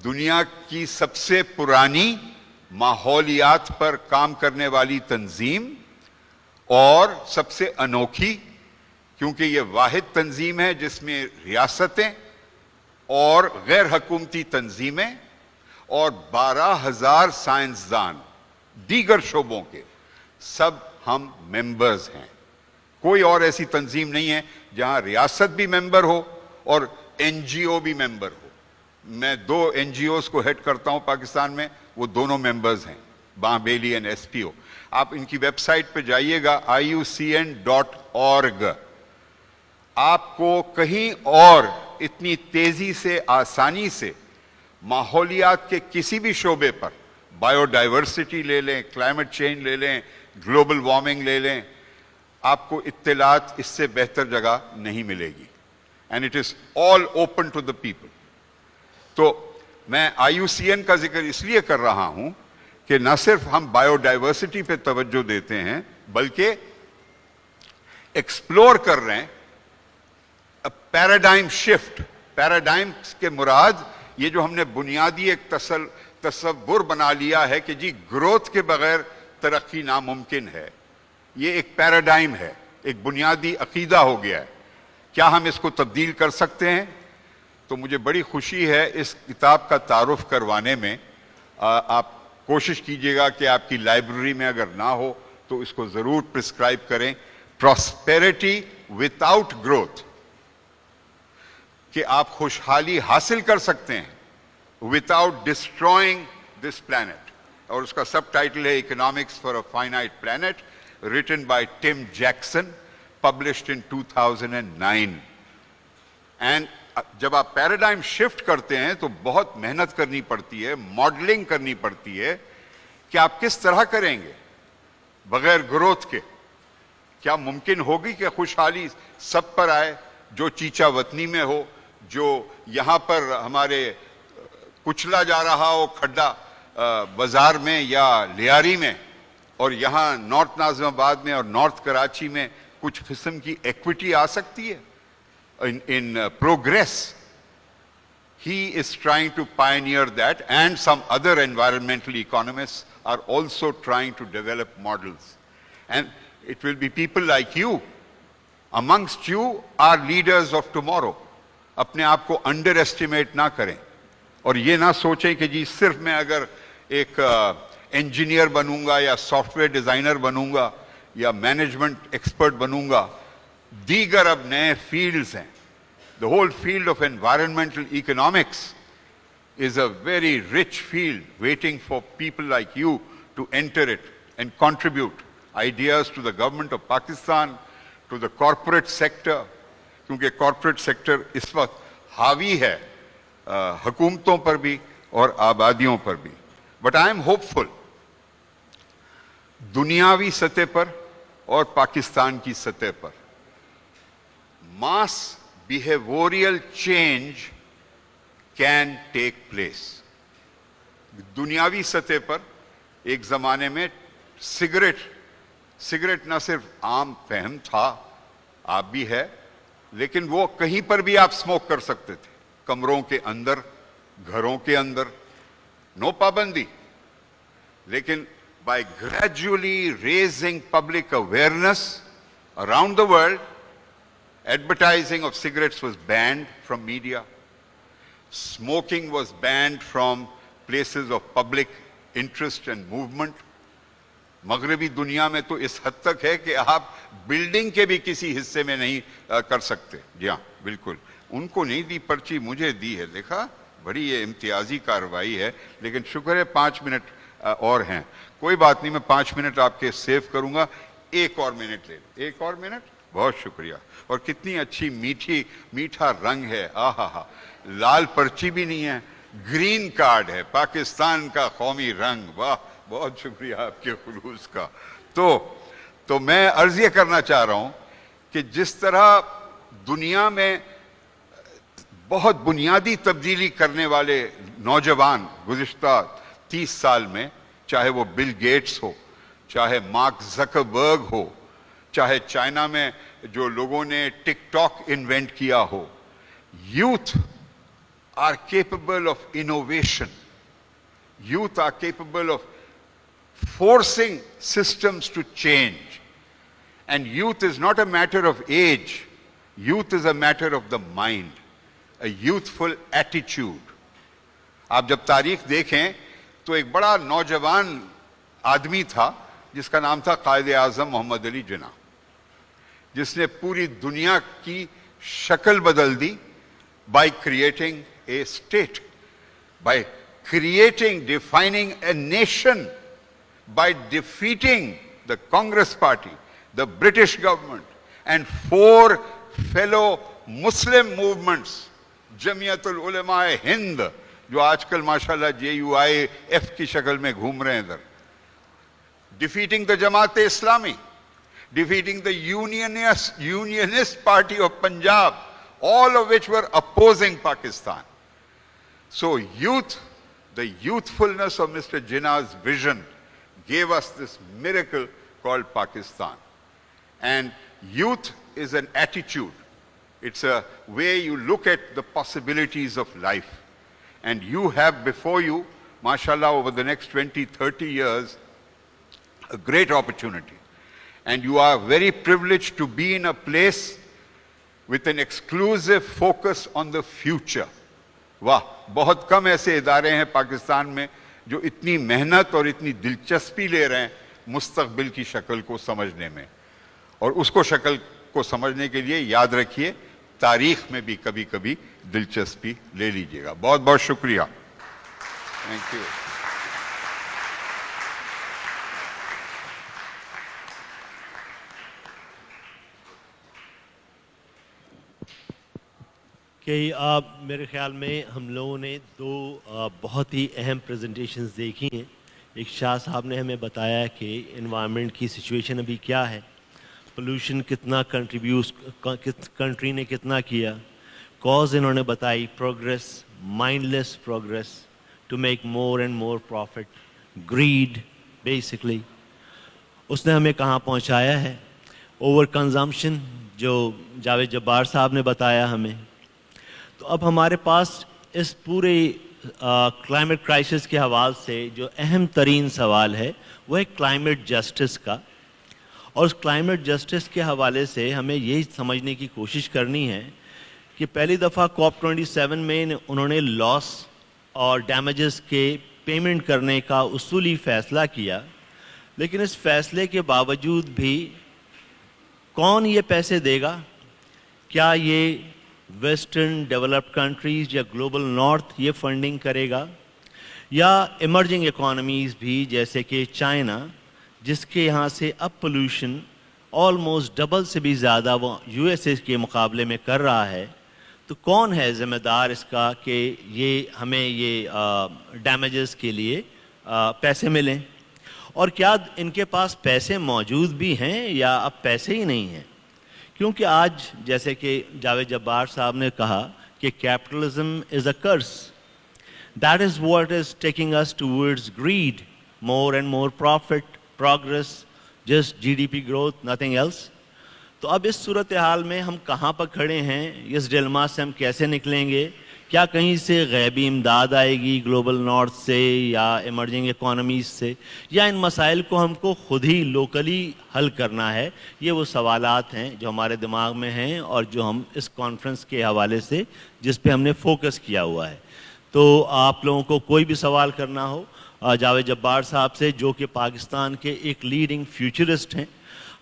दुनिया की सबसे पुरानी माहौलियात पर काम करने वाली तंजीम और सबसे अनोखी, क्योंकि ये वाहिद तंजीम है जिसमें रियासतें और गैर हुकूमती तंजीमें और 12,000 साइंसदान दीगर शोबों के सब हम मेंबर्स हैं. कोई और ऐसी तंजीम नहीं है जहां रियासत भी मेंबर हो और एनजीओ भी मेंबर हो. मैं 2 एनजीओस को हेड करता हूं पाकिस्तान में, वो दोनों मेंबर्स हैं, बांबेली एंड एसपीओ. आप इनकी वेबसाइट पे जाइएगा iucn.org. आपको कहीं और इतनी तेजी से आसानी से माहौलियात के किसी भी शोबे पर, बायोडाइवर्सिटी ले लें, क्लाइमेट चेंज ले लें, ग्लोबल वार्मिंग ले लें, आपको इत्तलात इससे बेहतर जगह नहीं मिलेगी. And it is all open to the people. तो मैं IUCN का जिक्र इसलिए कर रहा हूं कि न सिर्फ हम बायोडाइवर्सिटी पे तवज्जो देते हैं बल्कि एक्सप्लोर कर रहे हैं पैराडाइम शिफ्ट. पैराडाइम के मुराद ये जो हमने बुनियादी एक तसव्वुर बना लिया है कि जी ग्रोथ के बगैर तरक्की नामुमकिन है, ये एक पैराडाइम है, एक बुनियादी अकीदा हो गया है. क्या हम इसको तब्दील कर सकते हैं? तो मुझे बड़ी खुशी है इस किताब का तारुफ करवाने में. आप कोशिश कीजिएगा कि आपकी लाइब्रेरी में अगर ना हो तो इसको जरूर प्रिस्क्राइब करें. प्रॉस्पेरिटी विदाउट ग्रोथ, कि आप खुशहाली हासिल कर सकते हैं विदाउट डिस्ट्रॉइंग दिस प्लैनेट. और उसका सब टाइटल है economics for a finite planet, written by Tim Jackson, published in 2009. एंड जब आप पैराडाइम शिफ्ट करते हैं तो बहुत मेहनत करनी पड़ती है, मॉडलिंग करनी पड़ती है कि आप किस तरह करेंगे बगैर ग्रोथ के. क्या मुमकिन होगी कि खुशहाली सब पर आए, जो चीचा वतनी में हो, जो यहां पर हमारे कुचला जा रहा हो खड्डा बाजार में या लियारी में, और यहां नॉर्थ नाजिमाबाद में और नॉर्थ कराची में कुछ किस्म की इक्विटी आ सकती है in progress. He is trying to pioneer that, and some other environmental economists are also trying to develop models. And it will be people like you, amongst you are leaders of tomorrow. अपने आप को underestimate ना करें और ये ना सोचें कि जी सिर्फ मैं अगर एक इंजीनियर बनूंगा या सॉफ्टवेयर डिजाइनर बनूंगा या मैनेजमेंट एक्सपर्ट बनूंगा. दीगर अब नए फील्ड्स हैं. The whole field of environmental economics is a very rich field waiting for people like you to enter it and contribute ideas to the government of Pakistan, to the corporate sector, क्योंकि corporate sector इस वक्त हावी है हुकूमतों पर भी और आबादियों पर भी. बट आई एम होपफुल दुनियावी सतह पर और पाकिस्तान की सतह पर mass behavioural change can take place. दुनियावी सतह पर एक जमाने में सिगरेट ना सिर्फ आम फहम था, आप भी है, लेकिन वो कहीं पर भी आप स्मोक कर सकते थे, कमरों के अंदर, घरों के अंदर, नो पाबंदी. लेकिन by gradually raising public awareness around the world, advertising of cigarettes was banned from media. Smoking was banned from places of public interest and movement. मगरबी दुनिया में तो इस हद तक है कि आप बिल्डिंग के भी किसी हिस्से में नहीं कर सकते. जी हाँ, बिल्कुल. उनको नहीं दी पर्ची, मुझे दी है. देखा, बड़ी ये इम्तियाजी कार्रवाई है. लेकिन शुक्र है 5 मिनट और हैं. कोई बात नहीं, मैं 5 मिनट आपके सेव करूंगा. एक और मिनट ले लो. एक और मिनट. बहुत शुक्रिया. और कितनी अच्छी मीठा रंग है. आहा, लाल पर्ची भी नहीं है, ग्रीन कार्ड है, पाकिस्तान का कौमी रंग. वाह, बहुत शुक्रिया आपके खुलूस का. तो मैं अर्ज ये करना चाह रहा हूं कि जिस तरह दुनिया में बहुत बुनियादी तब्दीली करने वाले नौजवान गुज़िश्ता 30 साल में, चाहे वो बिल गेट्स हो, चाहे मार्क ज़करबर्ग हो, चाहे चाइना में जो लोगों ने टिकटॉक इन्वेंट किया हो, youth are capable of innovation. Youth are capable of forcing systems to change. And youth is not a matter of age. Youth is a matter of the mind, a youthful attitude. आप जब तारीख देखें तो एक बड़ा नौजवान आदमी था जिसका नाम था कायद आज़म मोहम्मद अली जिन्ना, जिसने पूरी दुनिया की शक्ल बदल दी by creating a state, by defining a nation, by defeating the Congress Party, the British government, and 4 fellow Muslim movements, Jamiatul Ulama Hind, जो आजकल माशाल्लाह JUIF की शक्ल में घूम रहे हैं इधर, defeating the Jamaat Islami, defeating the Unionist Party of Punjab, all of which were opposing Pakistan. So youth, the youthfulness of Mr. Jinnah's vision gave us this miracle called Pakistan. And youth is an attitude. It's a way you look at the possibilities of life. And you have before you, mashallah, over the next 20, 30 years, a great opportunity. And you are very privileged to be in a place with an exclusive focus on the future. वाह, बहुत कम ऐसे इदारे हैं पाकिस्तान में जो इतनी मेहनत और इतनी दिलचस्पी ले रहे हैं मुस्तकबिल की शक्ल को समझने में. और उसको शक्ल को समझने के लिए याद रखिए, तारीख में भी कभी कभी दिलचस्पी ले लीजिएगा. बहुत बहुत शुक्रिया. Thank you. कि मेरे ख्याल में हम लोगों ने 2 बहुत ही अहम प्रेजेंटेशंस देखी हैं. एक शाह साहब ने हमें बताया कि एनवायरनमेंट की सिचुएशन अभी क्या है, पोल्यूशन कितना कंट्री ने कितना किया, कॉज इन्होंने बताई, progress, mindless progress to make more and more profit, greed basically, उसने हमें कहाँ पहुँचाया है, ओवर कंजम्पशन जो जावेद जब्बार साहब ने बताया हमें. तो अब हमारे पास इस पूरे क्लाइमेट क्राइसिस के हवाले से जो अहम तरीन सवाल है वो है क्लाइमेट जस्टिस का. और उस क्लाइमेट जस्टिस के हवाले से हमें यही समझने की कोशिश करनी है कि पहली दफ़ा COP27 में उन्होंने लॉस और डैमेजेस के पेमेंट करने का उसूली फ़ैसला किया, लेकिन इस फैसले के बावजूद भी कौन ये पैसे देगा? क्या ये वेस्टर्न डेवलप्ड कंट्रीज़ या ग्लोबल नॉर्थ ये फंडिंग करेगा, या इमर्जिंग इकोनॉमीज़ भी जैसे कि चाइना, जिसके यहाँ से अब पोल्यूशन آلموسٹ ڈبل سے بھی زیادہ وہ یو ایس اے کے مقابلے میں کر رہا ہے. تو کون ہے ذمہ دار اس کا کہ یہ ہمیں یہ ڈیمیجز کے لیے پیسے ملیں؟ اور کیا ان کے پاس پیسے موجود بھی ہیں یا اب پیسے ہی نہیں ہیں؟ کیونکہ آج جیسے کہ جاوید جبار صاحب نے کہا کہ capitalism is a curse. That is what is taking us towards greed, more and more profit, progress, just GDP growth, nothing else. تو اب اس صورتحال میں ہم کہاں پر کھڑے ہیں؟ اس ڈیلما سے ہم کیسے نکلیں گے؟ کیا کہیں سے غیبی امداد آئے گی گلوبل نارتھ سے یا ایمرجنگ اکانومیز سے, یا ان مسائل کو ہم کو خود ہی لوکلی حل کرنا ہے؟ یہ وہ سوالات ہیں جو ہمارے دماغ میں ہیں اور جو ہم اس کانفرنس کے حوالے سے جس پہ ہم نے فوکس کیا ہوا ہے. تو آپ لوگوں کو کوئی بھی سوال کرنا ہو جاوید جبار صاحب سے, جو کہ پاکستان کے ایک لیڈنگ فیوچرسٹ ہیں.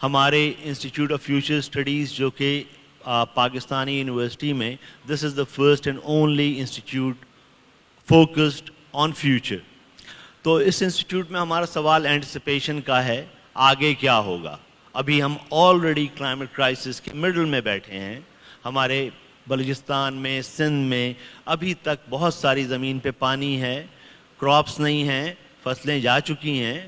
ہمارے انسٹیٹیوٹ آف فیوچر اسٹڈیز جو کہ پاکستانی یونیورسٹی میں this is the first and only institute focused on future. تو اس انسٹیٹیوٹ میں ہمارا سوال اینٹیسپیشن کا ہے, آگے کیا ہوگا؟ ابھی ہم آلریڈی کلائمیٹ کرائسس کے مڈل میں بیٹھے ہیں. ہمارے بلوچستان میں, سندھ میں ابھی تک بہت ساری زمین پہ پانی ہے, کراپس نہیں ہیں, فصلیں جا چکی ہیں.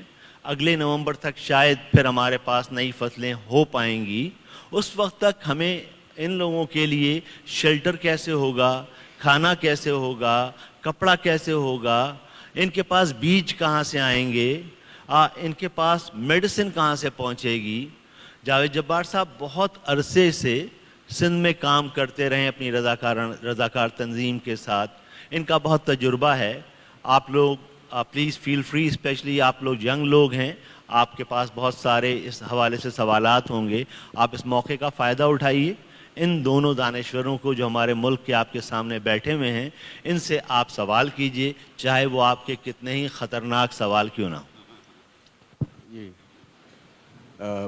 اگلے نومبر تک شاید پھر ہمارے پاس نئی فصلیں ہو پائیں گی. اس وقت تک ہمیں ان لوگوں کے لیے شیلٹر کیسے ہوگا, کھانا کیسے ہوگا, کپڑا کیسے ہوگا, ان کے پاس بیج کہاں سے آئیں گے, ان کے پاس میڈیسن کہاں سے پہنچے گی؟ جاوید جبار صاحب بہت عرصے سے سندھ میں کام کرتے رہے اپنی رضاکار تنظیم کے ساتھ, ان کا بہت تجربہ ہے. آپ لوگ پلیز فیل فری, اسپیشلی آپ لوگ ینگ لوگ ہیں, آپ کے پاس بہت سارے اس حوالے سے سوالات ہوں گے. آپ اس موقع کا فائدہ اٹھائیے. ان دونوں دانشوروں کو جو ہمارے ملک کے آپ کے سامنے بیٹھے ہوئے ہیں, ان سے آپ سوال کیجئے, چاہے وہ آپ کے کتنے ہی خطرناک سوال کیوں نہ ہوں. جی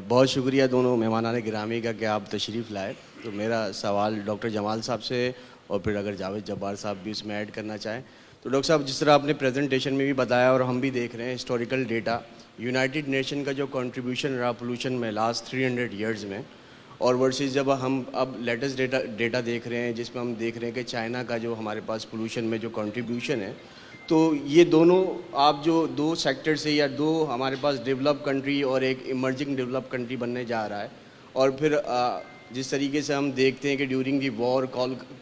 بہت شکریہ دونوں مہمانان گرامی کا کہ آپ تشریف لائے. تو میرا سوال ڈاکٹر جمال صاحب سے, اور پھر اگر جاوید جبار صاحب بھی اس میں ایڈ کرنا چاہیں. تو ڈاکٹر صاحب, جس طرح آپ نے پریزنٹیشن میں بھی بتایا اور ہم بھی دیکھ رہے ہیں ہسٹوریکل ڈیٹا, یونائٹڈ نیشن کا جو کنٹریبیوشن رہا پولوشن میں لاسٹ 300 ایئرز میں, اور ورسز جب ہم اب لیٹسٹ ڈیٹا دیکھ رہے ہیں جس میں ہم دیکھ رہے ہیں کہ چائنا کا جو ہمارے پاس پولوشن میں جو کنٹریبیوشن ہے, تو یہ دونوں آپ جو دو سیکٹر سے یا دو ہمارے پاس ڈیولپ کنٹری اور ایک ایمرجنگ ڈیولپ کنٹری بننے جا رہا ہے. اور پھر جس طریقے سے ہم دیکھتے ہیں کہ ڈیورنگ دی وار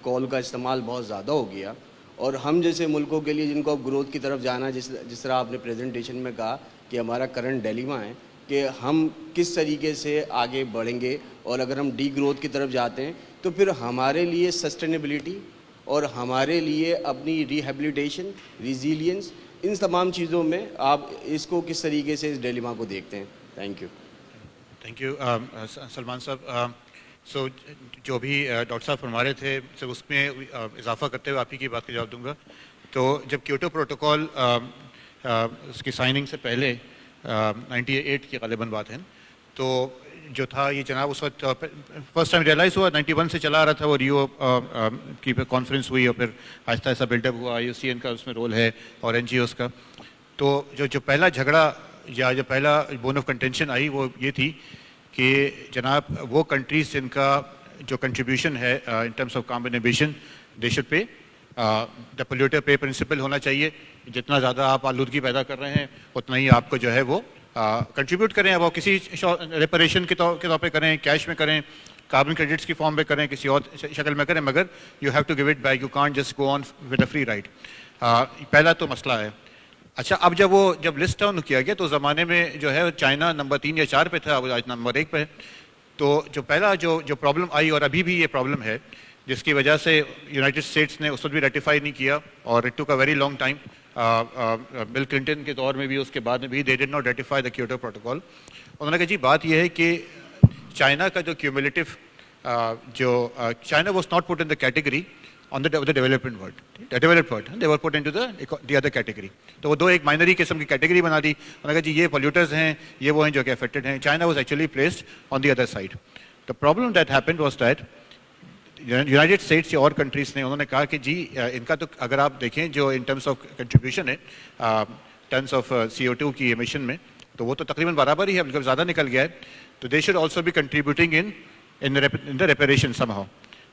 کال کا استعمال بہت زیادہ ہو گیا, اور ہم جیسے ملکوں کے لیے جن کو اب گروتھ کی طرف جانا ہے, جس طرح آپ نے پریزنٹیشن میں کہا کہ ہمارا کرنٹ ڈیلیما ہے کہ ہم کس طریقے سے آگے بڑھیں گے, اور اگر ہم ڈی گروتھ کی طرف جاتے ہیں تو پھر ہمارے لیے سسٹینیبلٹی اور ہمارے لیے اپنی ریہیبلیٹیشن, ریزیلینس, ان تمام چیزوں میں آپ اس کو کس طریقے سے اس ڈیلیما کو دیکھتے ہیں؟ Thank you. Thank you Salman صاحب. سو جو بھی ڈاکٹر صاحب فرما رہے تھے, صرف اس میں اضافہ کرتے ہوئے آپ ہی کی بات کا جواب دوں گا. تو جب کیوٹو پروٹوکول اس کی سائننگ سے پہلے 98 کی غالباً بات ہے, تو جو تھا یہ جناب اس وقت فرسٹ ٹائم ریئلائز ہوا, 91 سے چلا آ رہا تھا وہ ریو کی کانفرنس ہوئی, اور پھر آہستہ آہستہ بلڈ اپ ہوا, IUCN کا اس میں رول ہے اور NGOs کا. تو جو پہلا جھگڑا یا جو پہلا بون آف کنٹینشن آئی وہ یہ تھی کہ جناب وہ کنٹریز جن کا جو کنٹریبیوشن ہے in terms of carbon emission, they should pay, the polluter pay principle ہونا چاہیے. جتنا زیادہ آپ آلودگی پیدا کر رہے ہیں اتنا ہی آپ کو جو ہے وہ کنٹریبیوٹ کریں. اب وہ کسی ریپریشن کے طور پہ کریں, کیش میں کریں, کاربن کریڈٹس کی فارم میں کریں, کسی اور شکل میں کریں, مگر you have to give it back, you can't just go on with a free ride. پہلا تو مسئلہ ہے. اچھا, اب جب لسٹ ڈاؤن کیا گیا تو زمانے میں جو ہے چائنا نمبر 3 یا 4 پہ تھا, اب آج نمبر 1 پہ ہے. تو جو پہلا جو پرابلم آئی, اور ابھی بھی یہ پرابلم ہے, جس کی وجہ سے یونائٹڈ اسٹیٹس نے اس وقت بھی ریٹیفائی نہیں کیا, اور it took a very long time. Bill Clinton کے دور میں بھی, اس کے بعد میں بھی, they did not ratify the Kyoto protocol. انہوں نے کہا جی بات یہ ہے کہ چائنا کا جو cumulative China was not put in the category on the development world, the developed world, they were put into the other category. تو وہ دو ایک مائنری قسم کی کیٹیگری بنا دی. انہوں نے کہا جی یہ پولیوٹرز ہیں, یہ وہ ہیں جو کہ افیکٹڈ ہیں. China was actually placed on the other side. The problem that happened was that United States یا اور کنٹریز نے انہوں نے کہا کہ جی ان کا تو اگر آپ دیکھیں جو ان ٹرمس آف کنٹریبیوشن ہے ٹنس آف CO2 کی ایمیشن میں, تو وہ تو تقریباً برابر ہی ہے, مطلب زیادہ نکل گیا ہے. تو they should also be contributing in the reparation somehow.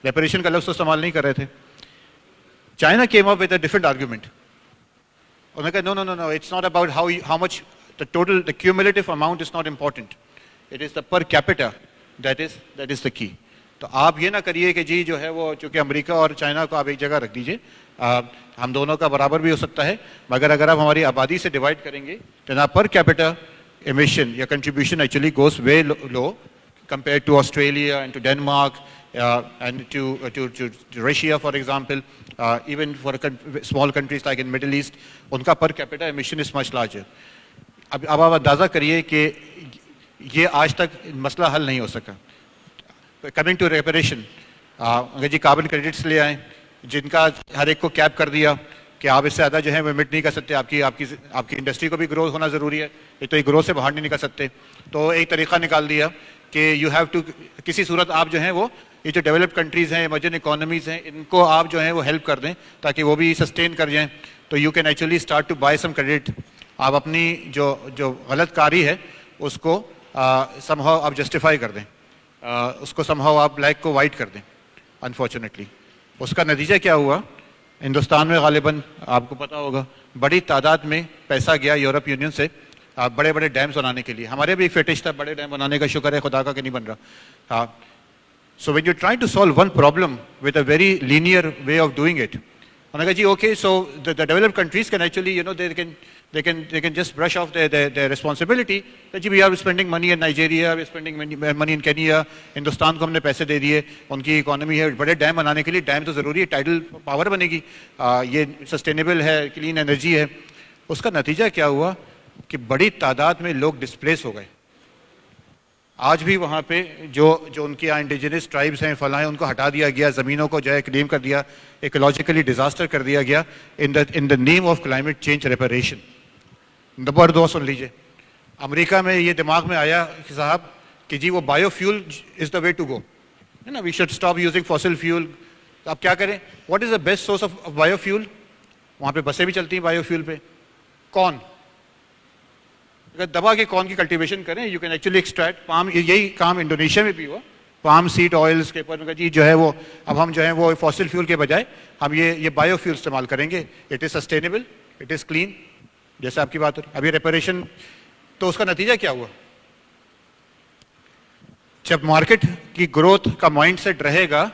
Reparation کا لفظ تو استعمال نہیں کر رہے تھے. China came up with a different argument. انہوں نے کہا no it's not about how much the total, the cumulative amount is not important. It is the per capita that is the key. تو آپ یہ نہ کریے کہ جی جو ہے وہ چونکہ امریکہ اور چائنا کو آپ ایک جگہ رکھ دیجئے, ہم دونوں کا برابر بھی ہو سکتا ہے, مگر اگر آپ ہماری آبادی سے ڈیوائڈ کریں گے تو پر کیپیٹا emission یا contribution actually goes way low compared to Australia and to Denmark and to Russia, for example, even for small countries like in Middle East, ان کا per capita emission is much larger. اب آپ اندازہ کریے کہ یہ آج تک مسئلہ حل نہیں ہو سکا. کمنگ ٹو ریپریشن, اگر جی کاربن کریڈٹس لے آئیں جن کا ہر ایک کو کیپ کر دیا کہ آپ اس سے زیادہ جو ہے وہ ایمٹ نہیں کر سکتے, آپ کی انڈسٹری کو بھی گرو ہونا ضروری ہے, یہ تو ایک گرو سے باہر نہیں نکل سکتے. تو ایک طریقہ نکال دیا کہ یو ہیو ٹو, کسی صورت آپ جو ہیں وہ یہ جو ڈیولپڈ کنٹریز ہیں, ایمرجنگ اکانومیز ہیں, ان کو آپ جو ہیں وہ ہیلپ کر دیں تاکہ وہ بھی سسٹین کر جائیں. تو you can actually start to buy some credit. آپ اپنی جو غلط کاری ہے اس کو سم ہاؤ آپ جسٹیفائی کر دیں, اس کو سم ہاؤ آپ بلیک کو وائٹ کر دیں. انفارچونیٹلی اس کا نتیجہ کیا ہوا, ہندوستان میں غالباً آپ کو پتا ہوگا بڑی تعداد میں پیسہ گیا یورپ یونین سے بڑے بڑے ڈیمز بنانے کے لیے. ہمارے بھی فیٹش تھا بڑے ڈیم بنانے کا, شکر ہے خدا کا کہ نہیں بن رہا. So when you try to solve one problem with a very linear way of doing it, انہوں نے کہا جی okay so the developed countries can actually you know they can just brush off their responsibility that we are spending money in Nigeria, we are spending money in Kenya, Hindustan کو ہم نے پیسے دے دیے, ان کی اکانومی ہے, بڑے ڈیم بنانے کے لیے. ڈیم تو ضروری ہے, ٹائیڈل پاور بنے گی, یہ سسٹینیبل ہے, کلین انرجی ہے. اس کا نتیجہ کیا ہوا کہ بڑی تعداد میں لوگ ڈسپلیس ہو گئے. آج بھی وہاں پہ جو ان کے انڈیجنس ٹرائبس ہیں فلاں, ان کو ہٹا دیا گیا, زمینوں کو جو ہے کلیم کر دیا, ایکولوجیکلی ڈیزاسٹر کر دیا گیا in the name of climate change reparation. Number 2 سن لیجیے, امریکہ میں یہ دماغ میں آیا کہ صاحب کہ جی وہ bio fuel is the way to go, ہے نا, we should stop using fossil fuel. آپ کیا کریں, what is the best source of bio fuel? وہاں پہ بسیں بھی چلتی ہیں بایو فیول پہ. کون, اگر دبا کے کون کی کلٹیویشن کریں, you can actually extract palm. یہی کام انڈونیشیا میں بھی ہوا, پام سیڈ آئلس کے اوپر جی جو ہے وہ اب ہم جو ہے وہ فاسل فیول کے بجائے ہم یہ بایو فیول استعمال کریں گے. It is sustainable, it is clean, جیسے آپ کی بات ہو. اب یہ ریپریشن, تو اس کا نتیجہ کیا ہوا, جب مارکیٹ کی گروتھ کا مائنڈ سیٹ رہے گا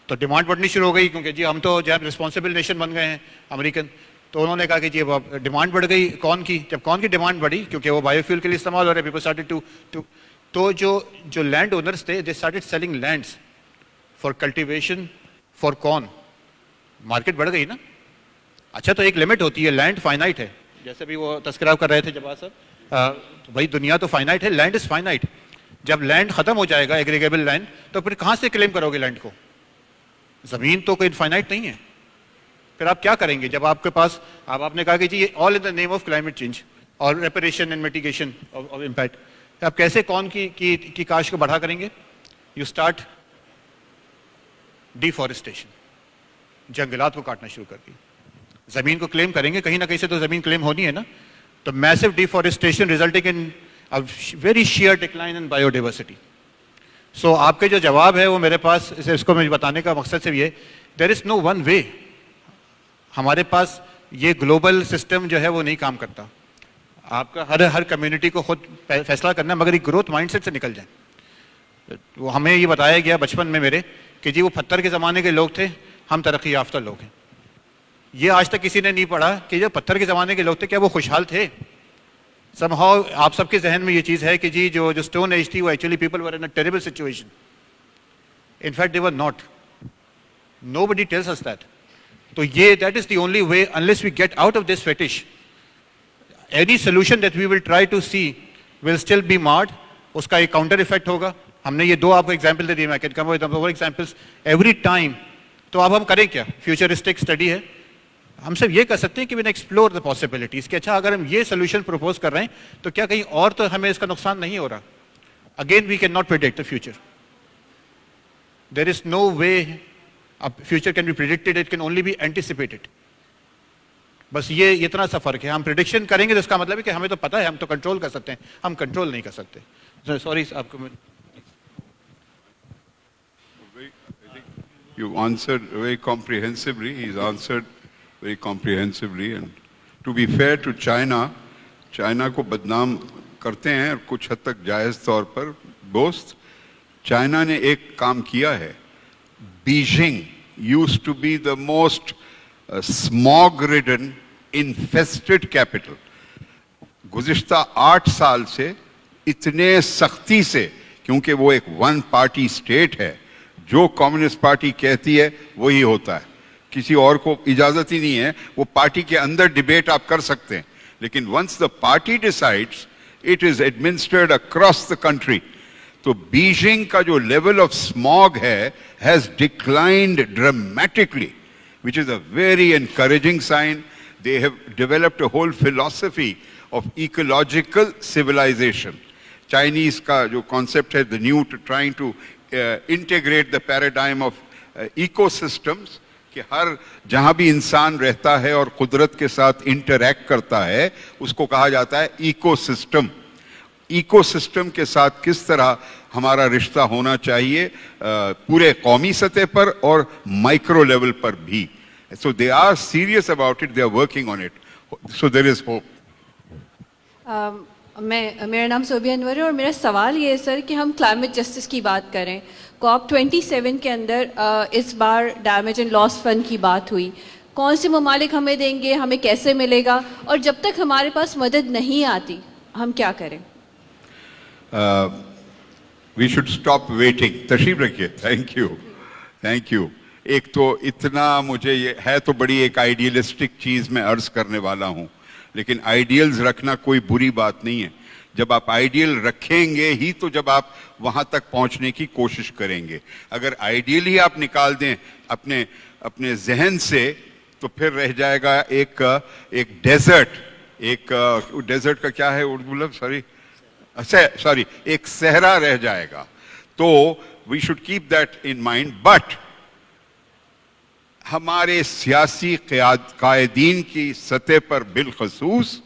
تو ڈیمانڈ بڑھنی شروع ہو گئی, کیونکہ جی ہم تو جب رسپانسبل نیشن بن گئے ہیں امریکن. تو انہوں نے کہا کہ جی اب ڈیمانڈ بڑھ گئی کون کی, جب کون کی ڈیمانڈ بڑھی کیونکہ وہ بایو فیول کے لیے استعمال ہو رہے, پیپل اسٹارٹڈ ٹو تو جو لینڈ اونرس تھے they started selling lands for cultivation for corn. Market بڑھ گئی نا. اچھا تو ایک لمٹ ہوتی ہے, لینڈ فائنائٹ ہے, جیسے بھی وہ تذکرہ کر رہے تھے جواد صاحب, بھائی دنیا تو فائنائٹ ہے, لینڈ از فائنائٹ. جب لینڈ ختم ہو جائے گا ایگریگیبل لینڈ, تو پھر کہاں سے کلیم کرو گے لینڈ کو؟ زمین تو کوئی انفائنائٹ نہیں ہے. پھر آپ کیا کریں گے جب آپ کے پاس, آپ نے کہا کہ جی all in the name of climate change اور reparation and mitigation of impact, آپ کیسے کون کی کاشت کو بڑھا کریں گے؟ یو اسٹارٹ ڈیفارسٹیشن, جنگلات کو کاٹنا شروع کر دی. زمین کو کلیم کریں گے, کہیں نہ کہیں سے تو زمین کلیم ہونی ہے نا. تو massive deforestation resulting in very sharp decline in biodiversity. سو آپ کے جو جواب ہے وہ میرے پاس, اس کو مجھے بتانے کا مقصد سے یہ, دیر از نو ون وے. ہمارے پاس یہ گلوبل سسٹم جو ہے وہ نہیں کام کرتا. آپ کا ہر کمیونٹی کو خود فیصلہ کرنا ہے, مگر ایک گروتھ مائنڈ سیٹ سے نکل جائیں. وہ ہمیں یہ بتایا گیا بچپن میں میرے کہ جی وہ پتھر کے زمانے کے لوگ تھے, ہم ترقی یافتہ لوگ ہیں. یہ آج تک کسی نے نہیں پڑھا کہ جو پتھر کے زمانے کے لوگ تھے کیا وہ خوشحال تھے؟ سم ہاؤ آپ سب کے ذہن میں یہ چیز ہے کہ جی جو اسٹون ایج تھی وہ actually people were in a terrible situation. In fact they were not. Nobody tells us that. تو یہ that is the only way, unless we get out of this fetish, any solution that we will try to see will still be marred. اس کا ایک counter effect ہوگا. ہم نے یہ 2 آپ کو ایگزامپل دے دیے, میں can come with more examples every time. تو اب ہم کریں کیا؟ فیوچرسٹک اسٹڈی ہے. ہم صرف یہ کر سکتے ہیں کہ وی ایکسپلور دا پاسبلٹیز کہ اچھا اگر ہم یہ سولوشن پروپوز کر رہے ہیں تو کیا کہیں اور تو ہمیں اس کا نقصان نہیں ہو رہا. Again we can not predict the future. There is no way future can be predicted, it can only be anticipated. بس یہ اتنا سا فرق ہے. ہم پریڈکشن کریں گے تو اس کا مطلب ہے کہ ہمیں تو پتہ ہے, ہم تو کنٹرول کر سکتے ہیں, ہم کنٹرول نہیں کر سکتے. سوری آپ کو You answered very comprehensively. He's answered very comprehensively. And to be fair to China, China को बदनाम करते हैं और कुछ हद तक जायज़ तौर पर दोस्त. China ने एक काम किया है. Beijing used to be the most smog-ridden, infested capital. गुज़िश्ता 8 साल से इतने सख्ती से, क्योंकि वो एक वन पार्टी स्टेट है, जो कम्युनिस्ट पार्टी कहती है वही होता है, किसी और को इजाजत ही नहीं है. वो पार्टी के अंदर डिबेट आप कर सकते हैं, लेकिन once the party decides it is administered across the country. तो बीजिंग का जो लेवल ऑफ स्मॉग है has declined dramatically, which is a very encouraging sign. They have developed a whole philosophy of ecological civilization. Chinese का जो concept है, the new to trying to integrate the paradigm of ecosystems, कि हर जहाँ भी इंसान रहता है और कुदरत के साथ इंटरैक्ट करता है उसको कहा जाता है इकोसिस्टम. इकोसिस्टम के साथ किस तरह हमारा रिश्ता होना चाहिए पूरे कौमी सतह पर और माइक्रो लेवल पर भी. So they are serious about it, they are working on it. So there is hope. मेरा नाम सोबिया अनवर है और मेरा सवाल ये है सर कि हम क्लाइमेट जस्टिस की बात करें. COP27 के अंदर इस बार डैमेज एंड लॉस फंड की बात हुई. कौन से ममालिक हमें देंगे, हमें कैसे मिलेगा, और जब तक हमारे पास मदद नहीं आती हम क्या करें? We should stop waiting. तशरीफ रखिए. Thank you. Thank you. एक तो इतना मुझे ये है तो बड़ी एक आइडियलिस्टिक चीज़ मैं अर्ज करने वाला हूँ, लेकिन आइडियल्स रखना कोई बुरी बात नहीं है. जब आप आइडियल रखेंगे ही तो जब आप वहाँ तक पहुँचने की कोशिश करेंगे. अगर आइडियल ही आप निकाल दें अपने अपने जहन से तो फिर रह जाएगा एक डेजर्ट. एक डेजर्ट का क्या है उर्दू लफ्ज़, सॉरी एक सहरा रह जाएगा. तो we should keep that in mind. But हमारे सियासी कायदीन की सतह पर बिलखसूस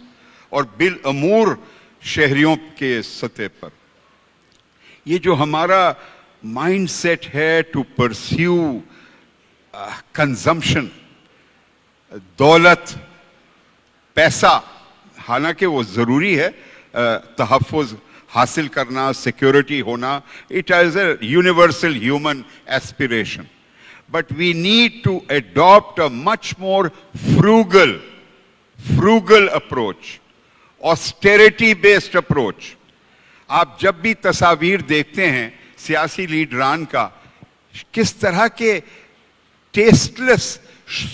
और बिलअमूर शहरियों के सतह पर ये जो हमारा माइंड सेट है टू परस्यू कंजम्पशन, दौलत, पैसा, हालांकि वो ज़रूरी है, तहफ़्फ़ुज़ हासिल करना, सिक्योरिटी होना, it is a universal human aspiration. But we need to adopt a much more frugal approach, austerity-based approach. आप जब भी तस्वीर देखते हैं सियासी लीडरान का, किस तरह के टेस्टलेस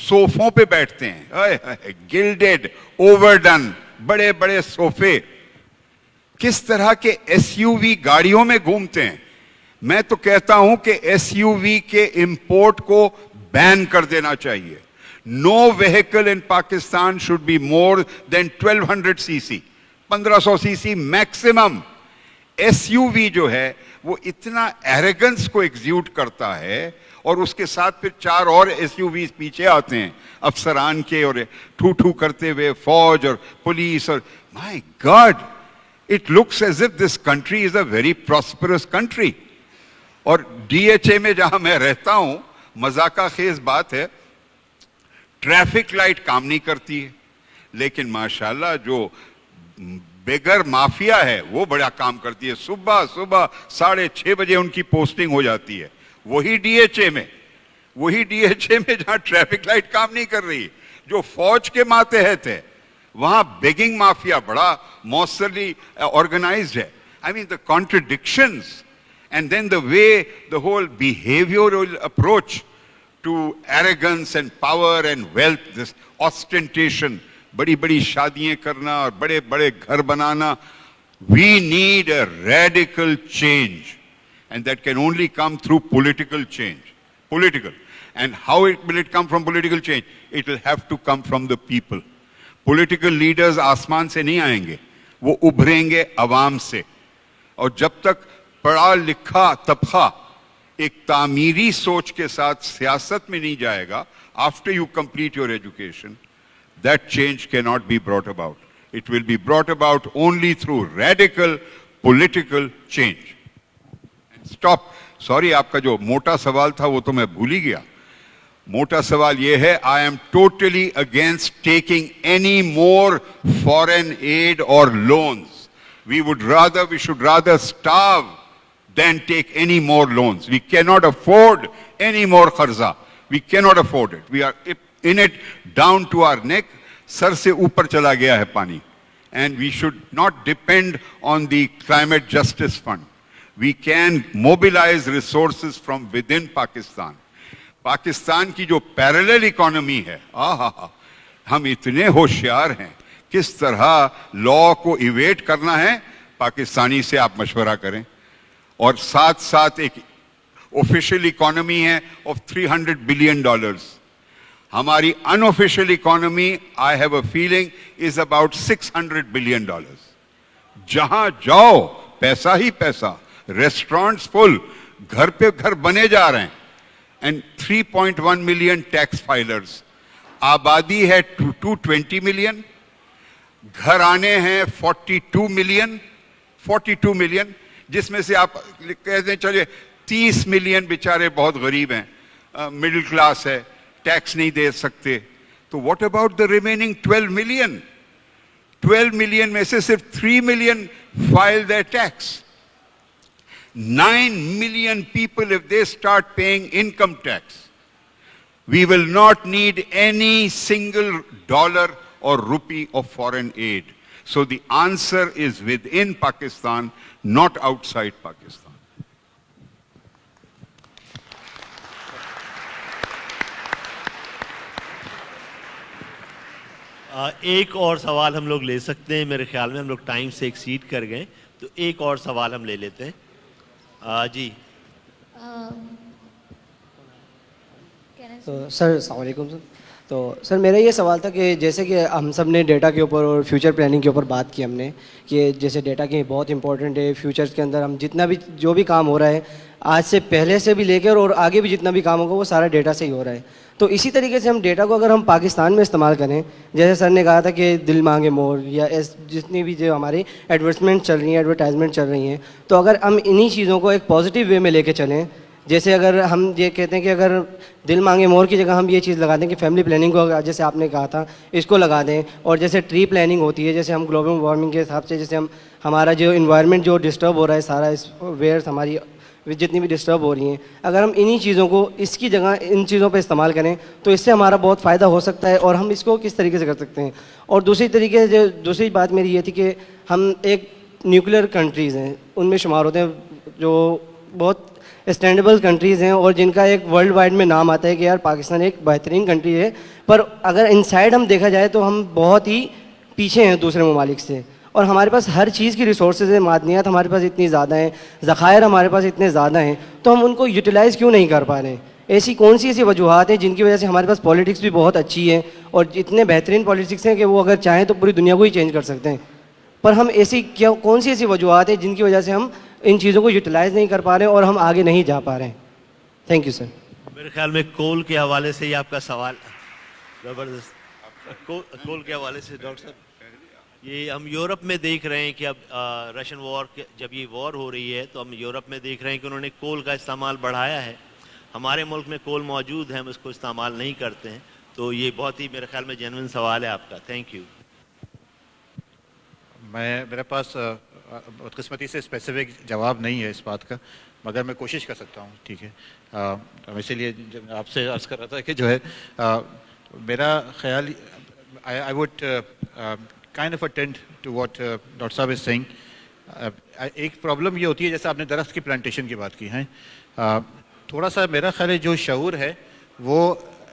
सोफों पे बैठते हैं, गिल्डेड, ओवरडन, बड़े बड़े सोफे, किस तरह के एसयूवी गाड़ियों में घूमते हैं. मैं तो कहता हूं कि एसयूवी के इंपोर्ट को बैन कर देना चाहिए. No vehicle in Pakistan should be more than 1200 CC, 1500 CC maximum. SUV जो है वो इतना एरोगेंस को एग्जीक्यूट करता है और उसके साथ फिर 4 और एसयूवी पीछे आते हैं अफसरान के, और ठू ठू करते हुए फौज और पुलिस. और my God, it looks as if this country is a very prosperous country. और डीएचए में जहां मैं रहता हूं, मजाका खेज बात है, ट्रैफिक लाइट काम नहीं करती है, लेकिन माशाल्लाह जो बेगर माफिया है वो बड़ा काम करती है. सुबह 6:30 बजे उनकी पोस्टिंग हो जाती है. वही डीएचए में जहां ट्रैफिक लाइट काम नहीं कर रही, जो फौज के मातहत है, वहां बेगिंग माफिया बड़ा मौसरली ऑर्गेनाइज्ड है. I mean the contradictions. And then the way the whole behavioral approach to arrogance and power and wealth, this ostentation, बड़ी शादियां करना और बड़े घर बनाना. We need a radical change, and that can only come through political change. Political. And how will it come from political change? It will have to come from the people. Political leaders आसमान से नहीं आएंगे, वो उभरेंगे अवाम से. और जब तक पढ़ा लिखा तबका एक तामीरी सोच के साथ सियासत में नहीं जाएगा, after you complete your education, that change cannot be brought about. It will be brought about only through radical political change. Stop. Sorry, आपका जो मोटा सवाल था वो तो मैं भूल ही गया. मोटा सवाल ये है, I am totally against taking any more foreign aid or loans. We should rather starve than take any more loans. We cannot afford any more kharza. We cannot afford it. We are in it down to our neck. Sar se upar chala gaya hai pani. And we should not depend on the Climate Justice Fund. We can mobilize resources from within Pakistan. Pakistan की जो parallel economy है, हम इतने होशियार हैं, किस तरह law को इवेट करना है, पाकिस्तानी से आप मशवरा करें. और साथ साथ एक ऑफिशियल इकोनॉमी है ऑफ $300 बिलियन. हमारी unofficial economy, I have a feeling, is about $600 billion. जहां जाओ पैसा ही पैसा, रेस्टोरेंट्स फुल, घर पे घर बने जा रहे हैं. And 3.1 million tax filers. आबादी है 220 million. घराने हैं 42 million, जिसमें से आप कहते हैं चलिए 30 million बेचारे बहुत गरीब हैं, मिडिल क्लास है, टैक्स नहीं दे सकते. तो what about the remaining 12 million? 12 million में से सिर्फ 3 million file there tax. 9 million people, if they start paying income tax, we will not need any single dollar or rupee of foreign aid. So the answer is within Pakistan, not outside Pakistan. एक और सवाल हम लोग ले सकते हैं. मेरे ख्याल में हम लोग टाइम से एक्सीड कर गए, तो एक और सवाल हम ले लेते हैं. जी. तो सर अस्सलाम वालेकुम सर. तो सर मेरा ये सवाल था कि जैसे कि हम सब ने डेटा के ऊपर और फ्यूचर प्लानिंग के ऊपर बात की हमने, कि जैसे डेटा की बहुत इंपॉर्टेंट है फ्यूचर्स के अंदर. हम जितना भी जो भी काम हो रहा है आज से पहले से भी लेकर और आगे भी जितना भी काम होगा वो सारा डेटा से ही हो रहा है. तो इसी तरीके से हम डेटा को अगर हम पाकिस्तान में इस्तेमाल करें, जैसे सर ने कहा था कि दिल मांगे मोर या जितनी भी जो हमारी एडवर्टाइजमेंट चल रही हैं, तो अगर हम इन्हीं चीज़ों को एक पॉजिटिव वे में लेके चलें, जैसे अगर हम ये कहते हैं कि अगर दिल मांगे मोर की जगह हम ये चीज़ लगा दें कि फैमिली प्लानिंग को, जैसे आपने कहा था, इसको लगा दें. और जैसे ट्री प्लानिंग होती है, जैसे हम ग्लोबल वार्मिंग के हिसाब से, जैसे हम हमारा जो इन्वायरमेंट जो डिस्टर्ब हो रहा है, सारा इस वेयर्स हमारी जितनी भी डिस्टर्ब हो रही हैं, अगर हम इन्हीं चीज़ों को इसकी जगह इन चीज़ों पे इस्तेमाल करें तो इससे हमारा बहुत फ़ायदा हो सकता है. और हम इसको किस तरीके से कर सकते हैं. और दूसरी बात मेरी ये थी कि हम एक न्यूक्लियर कंट्रीज़ हैं उनमें शुमार होते हैं, जो बहुत स्टैंडेबल कंट्रीज़ हैं और जिनका एक वर्ल्ड वाइड में नाम आता है कि यार पाकिस्तान एक बेहतरीन कंट्री है. पर अगर इनसाइड हम देखा जाए तो हम बहुत ही पीछे हैं दूसरे ममालिक से. और हमारे पास हर चीज़ की रिसोर्सेज है, मादनियात हमारे पास इतनी ज़्यादा हैं, ज़खायर हमारे पास इतने ज़्यादा हैं, तो हम उनको यूटिलाइज़ क्यों नहीं कर पा रहे हैं. ऐसी कौन सी ऐसी वजूहत हैं जिनकी वजह से हमारे पास पॉलिटिक्स भी बहुत अच्छी है और इतने बेहतरीन पॉलिटिक्स हैं कि वो अगर चाहें तो पूरी दुनिया को ही चेंज कर सकते हैं, पर हम ऐसी कौन सी ऐसी वजूहत हैं जिनकी वजह से हम इन चीज़ों को यूटिलाइज़ नहीं कर पा रहे हैं और हम आगे नहीं जा पा रहे हैं. Thank you sir. मेरे ख्याल में कोल के हवाले से ही आपका सवाल ज़बरदस्त. कोल के हवाले से डॉक्टर साहब, ये हम यूरोप में देख रहे हैं कि अब रशियन वॉर, जब ये वॉर हो रही है तो हम यूरोप में देख रहे हैं कि उन्होंने कोल का इस्तेमाल बढ़ाया है. हमारे मुल्क में कोल मौजूद है, हम इसको इस्तेमाल नहीं करते हैं. तो ये बहुत ही मेरे ख्याल में जेन्युइन सवाल है आपका. Thank you. मेरे पास बदकिस्मती से स्पेसिफिक जवाब नहीं है इस बात का, मगर मैं कोशिश कर सकता हूँ. ठीक है, इसीलिए जब आपसे अर्ज़ कर रहा था कि जो है मेरा ख्याल, I would kind of attend to what Dr. Saab is saying. एक प्रॉब्लम ये होती है, जैसे आपने दरख्त की प्लांटेशन की बात की है, थोड़ा सा मेरा ख्याल है जो शऊर है वो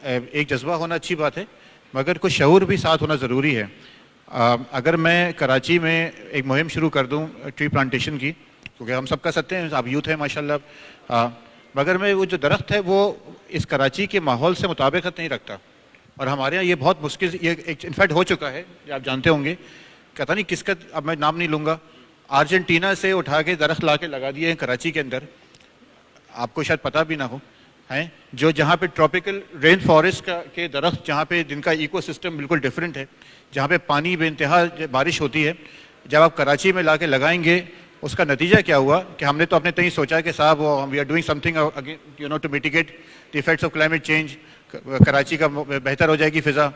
एक जज्बा होना अच्छी बात है, मगर कुछ शऊर भी साथ होना ज़रूरी है. अगर मैं कराची में एक मुहिम शुरू कर दूं ट्री प्लांटेशन की, क्योंकि हम सब कर सकते हैं, आप यूथ हैं माशाल्लाह, मगर मैं वो जो दरख्त है वो इस कराची के माहौल से मुताबिकत नहीं रखता. और हमारे यहाँ ये बहुत मुश्किल, ये इनफैक्ट हो चुका है, आप जानते होंगे, कहता नहीं किसका, अब मैं नाम नहीं लूँगा, अर्जेंटीना से उठा के दरख्त ला के लगा दिए हैं कराची के अंदर, आपको शायद पता भी ना हो. हैं जो जहाँ पे ट्रॉपिकल रेन फॉरेस्ट के दरख्त जहाँ पे जिनका इको सिस्टम बिल्कुल डिफरेंट है, जहाँ पे पानी बेइंतहा बारिश होती है, जब आप कराची में ला के लगाएंगे उसका नतीजा क्या हुआ कि हमने तो अपने तय सोचा कि साहब we are doing something you know to mitigate the effects of climate change, Karachi का बेहतर हो जाएगी फ़िज़ा।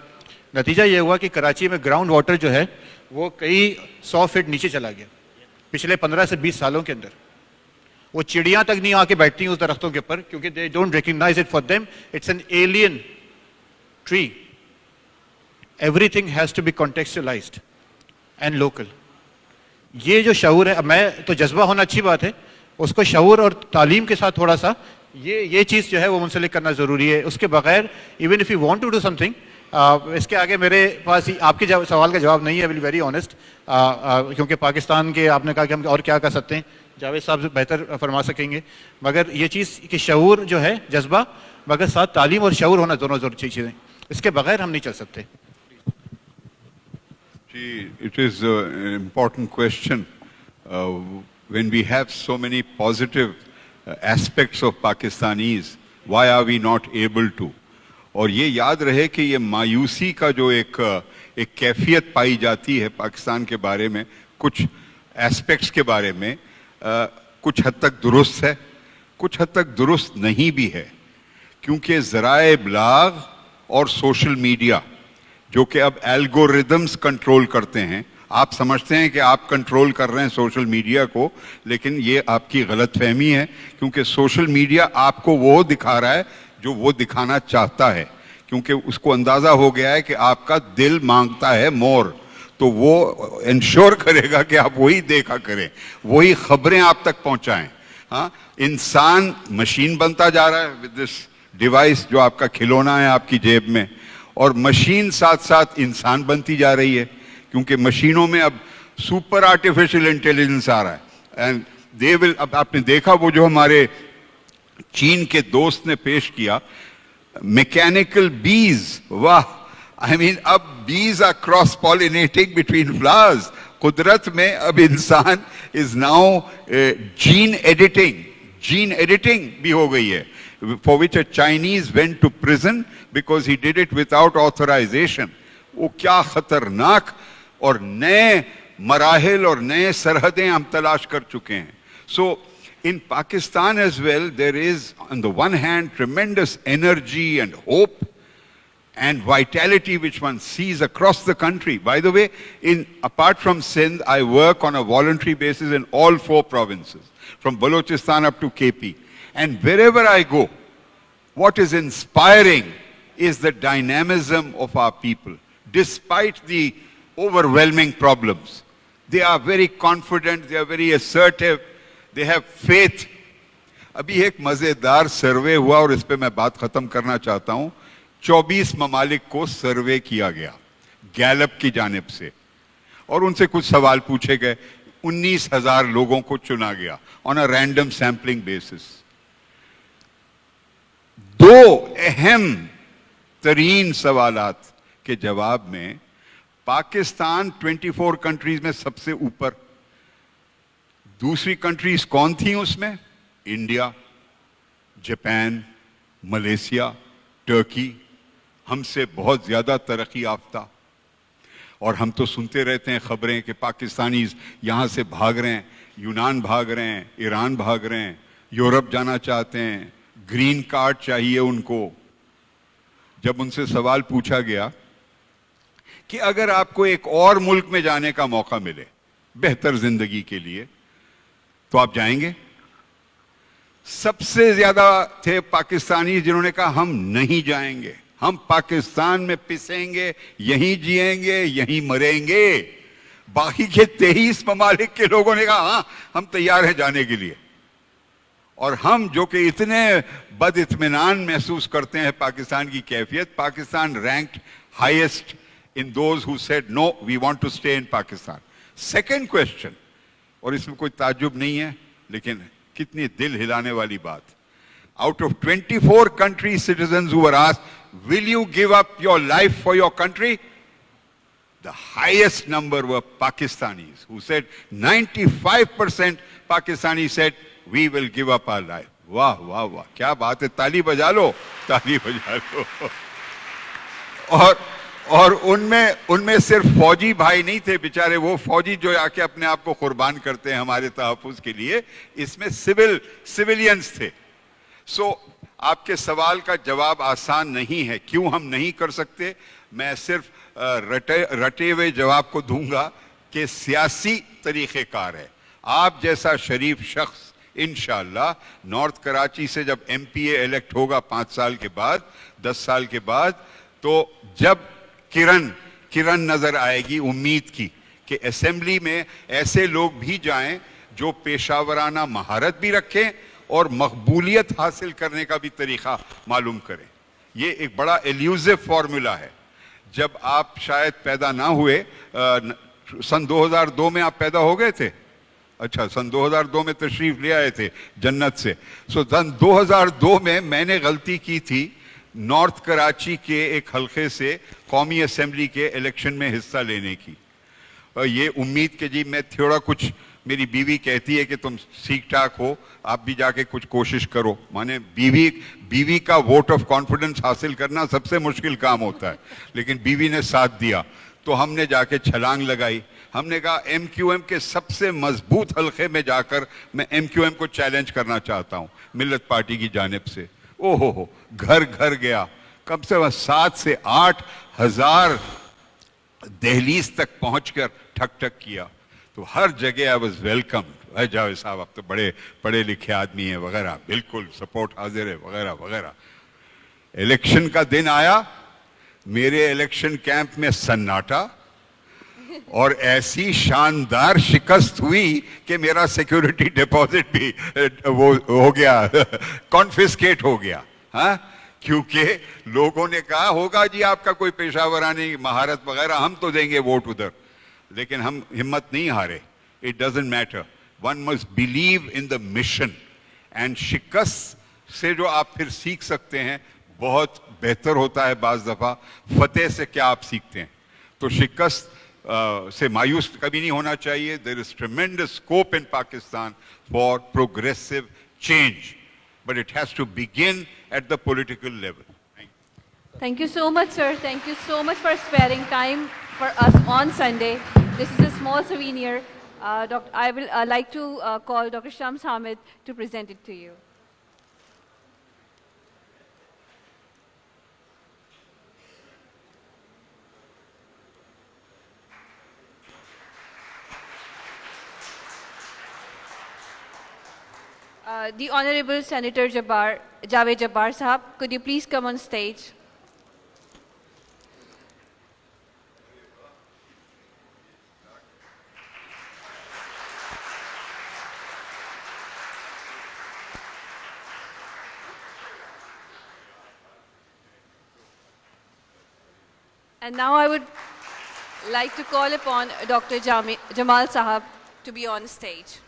नतीजा ये हुआ कि कराची में ग्राउंड वाटर जो है वो कई 100 फीट नीचे चला गया पिछले 15 से 20 सालों के अंदर। वो चिड़ियाँ तक नहीं आके बैठती उस दरख्तों के ऊपर क्योंकि they don't recognise it, for them it's an alien tree. Everything has to be contextualised and local. ये जो शऊर है, मैं तो जज्बा होना अच्छी बात है, उसको शऊर और तालीम के साथ थोड़ा सा ये चीज़ जो है वो मुंसलिक करना ज़रूरी है। उसके बगैर even if you want to do something, इसके आगे मेरे पास आपके सवाल का जवाब नहीं है, विल वेरी ऑनेस्ट, क्योंकि पाकिस्तान के आपने कहा कि हम और क्या कर सकते हैं, जावेद साहब बेहतर फरमा सकेंगे। मगर ये चीज़ कि शऊर जो है, जज्बा, मगर साथ तालीम और शऊर होना दोनों ज़रूरी चीज़ें, इसके बगैर हम नहीं चल सकते। It is an important question. When we have so many positive aspects of Pakistanis, why are we not able to? और ये याद रहे कि ये मायूसी का जो एक कैफियत पाई जाती है पाकिस्तान के बारे में, कुछ एस्पेक्ट्स के बारे में, कुछ हद तक दुरुस्त है, कुछ हद तक दुरुस्त नहीं भी है, क्योंकि ज़राए इब्लाग और सोशल मीडिया जो कि अब एल्गोरिदम्स कंट्रोल करते हैं, आप समझते हैं कि आप कंट्रोल कर रहे हैं सोशल मीडिया को, लेकिन ये आपकी गलतफहमी है, क्योंकि सोशल मीडिया आपको वो दिखा रहा है जो वो दिखाना चाहता है, क्योंकि उसको अंदाज़ा हो गया है कि आपका दिल मांगता है मोर, तो वो इंश्योर करेगा कि आप वही देखा करें, वही खबरें आप तक पहुंचाएं। हाँ, इंसान मशीन बनता जा रहा है विद दिस डिवाइस जो आपका खिलौना है आपकी जेब में, और मशीन साथ साथ इंसान बनती जा रही है, क्योंकि मशीनों में अब सुपर आर्टिफिशियल इंटेलिजेंस आ रहा है। एंड दे विल, अब आपने देखा वो जो हमारे चीन के दोस्त ने पेश किया, मैकेनिकल बीज, वाह, आई मीन अब bees are cross pollinating between flowers. कुदरत में अब इंसान इज नाउ जीन एडिटिंग भी हो गई है, for which a Chinese went to prison because he did it without authorization. वो क्या खतरनाक और नए मराहिल और नए सरहदें हम तलाश कर चुके हैं। So in Pakistan as well, there is on the one hand tremendous energy and hope and vitality which one sees across the country. By the way, apart from Sindh, I work on a voluntary basis in all 4 provinces, from Balochistan up to KP. And wherever I go, what is inspiring is the dynamism of our people. Despite the overwhelming problems, they are very confident, they are very assertive, they have faith. अभी एक मजेदार सर्वे हुआ और इस पे मैं बात खत्म करना चाहता हूं। 24 ममालिक को सर्वे किया गया गैलप की जानिब से, और उनसे कुछ सवाल पूछे गए। 19,000 लोगों को चुना गया on a random sampling basis. 2 अहम तरीन सवालात के जवाब में पाकिस्तान 24 कंट्रीज में सबसे ऊपर। दूसरी कंट्रीज कौन थी उसमें? इंडिया, जापान, मलेशिया, टर्की, हमसे बहुत ज्यादा तरक्की याफ्ता। और हम तो सुनते रहते हैं खबरें कि पाकिस्तानी यहां से भाग रहे हैं, यूनान भाग रहे हैं, ईरान भाग रहे हैं, यूरोप जाना चाहते हैं, ग्रीन कार्ड चाहिए उनको। जब उनसे सवाल पूछा गया कि अगर आपको एक और मुल्क में जाने का मौका मिले बेहतर जिंदगी के लिए, तो आप जाएंगे? सबसे ज्यादा थे पाकिस्तानी जिन्होंने कहा हम नहीं जाएंगे, हम पाकिस्तान में पिसेंगे, यहीं जिएंगे, यहीं मरेंगे। बाकी के 23 ममालिक के लोगों ने कहा हाँ हम तैयार हैं जाने के लिए। और हम जो कि इतने बदइत्मीनान महसूस करते हैं पाकिस्तान की कैफियत, Pakistan ranked highest in those who said no we want to stay in Pakistan. Second question, और इसमें कोई ताज्जुब नहीं है, लेकिन कितनी दिल हिलाने वाली बात, out of 24 country citizens who were asked, will you give up your life for your country? The highest number were Pakistanis who said 95% Pakistanis said we will give up our life. वाह वाह वाह, क्या बात है, ताली बजा लो, ताली बजा लो। और उनमें सिर्फ फौजी भाई नहीं थे बेचारे, वो फौजी जो आके अपने आप को कुर्बान करते हैं हमारे तहफ्फुज के लिए, इसमें सिविलियंस थे। सो आपके सवाल का जवाब आसान नहीं है, क्यों हम नहीं कर सकते। मैं सिर्फ रटे हुए जवाब को दूंगा कि सियासी तरीक़ेकार है। आप जैसा शरीफ शख्स इंशाअल्लाह नॉर्थ कराची से जब MPA इलेक्ट होगा 5 साल के बाद, 10 साल के बाद, तो जब किरण नजर आएगी उम्मीद की कि असेंबली में ऐसे लोग भी जाएं जो पेशावराना महारत भी रखें और मकबूलियत हासिल करने का भी तरीका मालूम करें। ये एक बड़ा एल्यूसिव फार्मूला है। जब आप शायद पैदा ना हुए, सन 2002 में आप पैदा हो गए थे, अच्छा सन 2002 में तशरीफ ले आए थे जन्नत से। सो सन 2002 में मैंने गलती की थी नॉर्थ कराची के एक हलके से कौमी असेंबली के इलेक्शन में हिस्सा लेने की। ये उम्मीद के जी मैं थोड़ा कुछ, मेरी बीवी कहती है कि तुम ठीक ठाक हो, आप भी जाके कुछ कोशिश करो। माने बीवी का वोट ऑफ कॉन्फिडेंस हासिल करना सबसे मुश्किल काम होता है, लेकिन बीवी ने साथ दिया तो हमने जाके छलांग लगाई। हमने कहा MQM के सबसे मजबूत हलके में जाकर मैं MQM को चैलेंज करना चाहता हूँ मिल्लत पार्टी की जानिब से। ओहो, घर घर गया, कम से कम 7 से 8 हज़ार दहलीज तक पहुंचकर ठक ठक किया, तो हर जगह आई वाज वेलकम। जावेद साहब आप तो बड़े पढ़े लिखे आदमी हैं वगैरह, बिल्कुल सपोर्ट हाजिर है वगैरह वगैरह। इलेक्शन का दिन आया, मेरे इलेक्शन कैंप में सन्नाटा और ऐसी शानदार शिकस्त हुई कि मेरा सिक्योरिटी डिपॉजिट भी वो हो गया, कॉन्फिस्केट हो गया। हाँ, क्योंकि लोगों ने कहा होगा जी आपका कोई पेशावरानी महारत वगैरह, हम तो देंगे वोट उधर। लेकिन हम हिम्मत नहीं हारे। It doesn't matter, one must believe in the mission. And शिकस्त से जो आप फिर सीख सकते हैं बहुत बेहतर होता है। बाज दफा फतेह से क्या आप सीखते हैं, तो शिकस्त से मायूस कभी नहीं होना चाहिए। There is tremendous scope in Pakistan for progressive change, but it has to begin at the political level. Thank you so much, sir. Thank you so much for sparing time for us on Sunday. This is a small souvenir. I will like to call Dr. Shams Hamid to present it to you. The Honorable Senator Javed Jabbar Sahab, could you please come on stage? And now I would like to call upon Dr. Jamal Sahab to be on stage.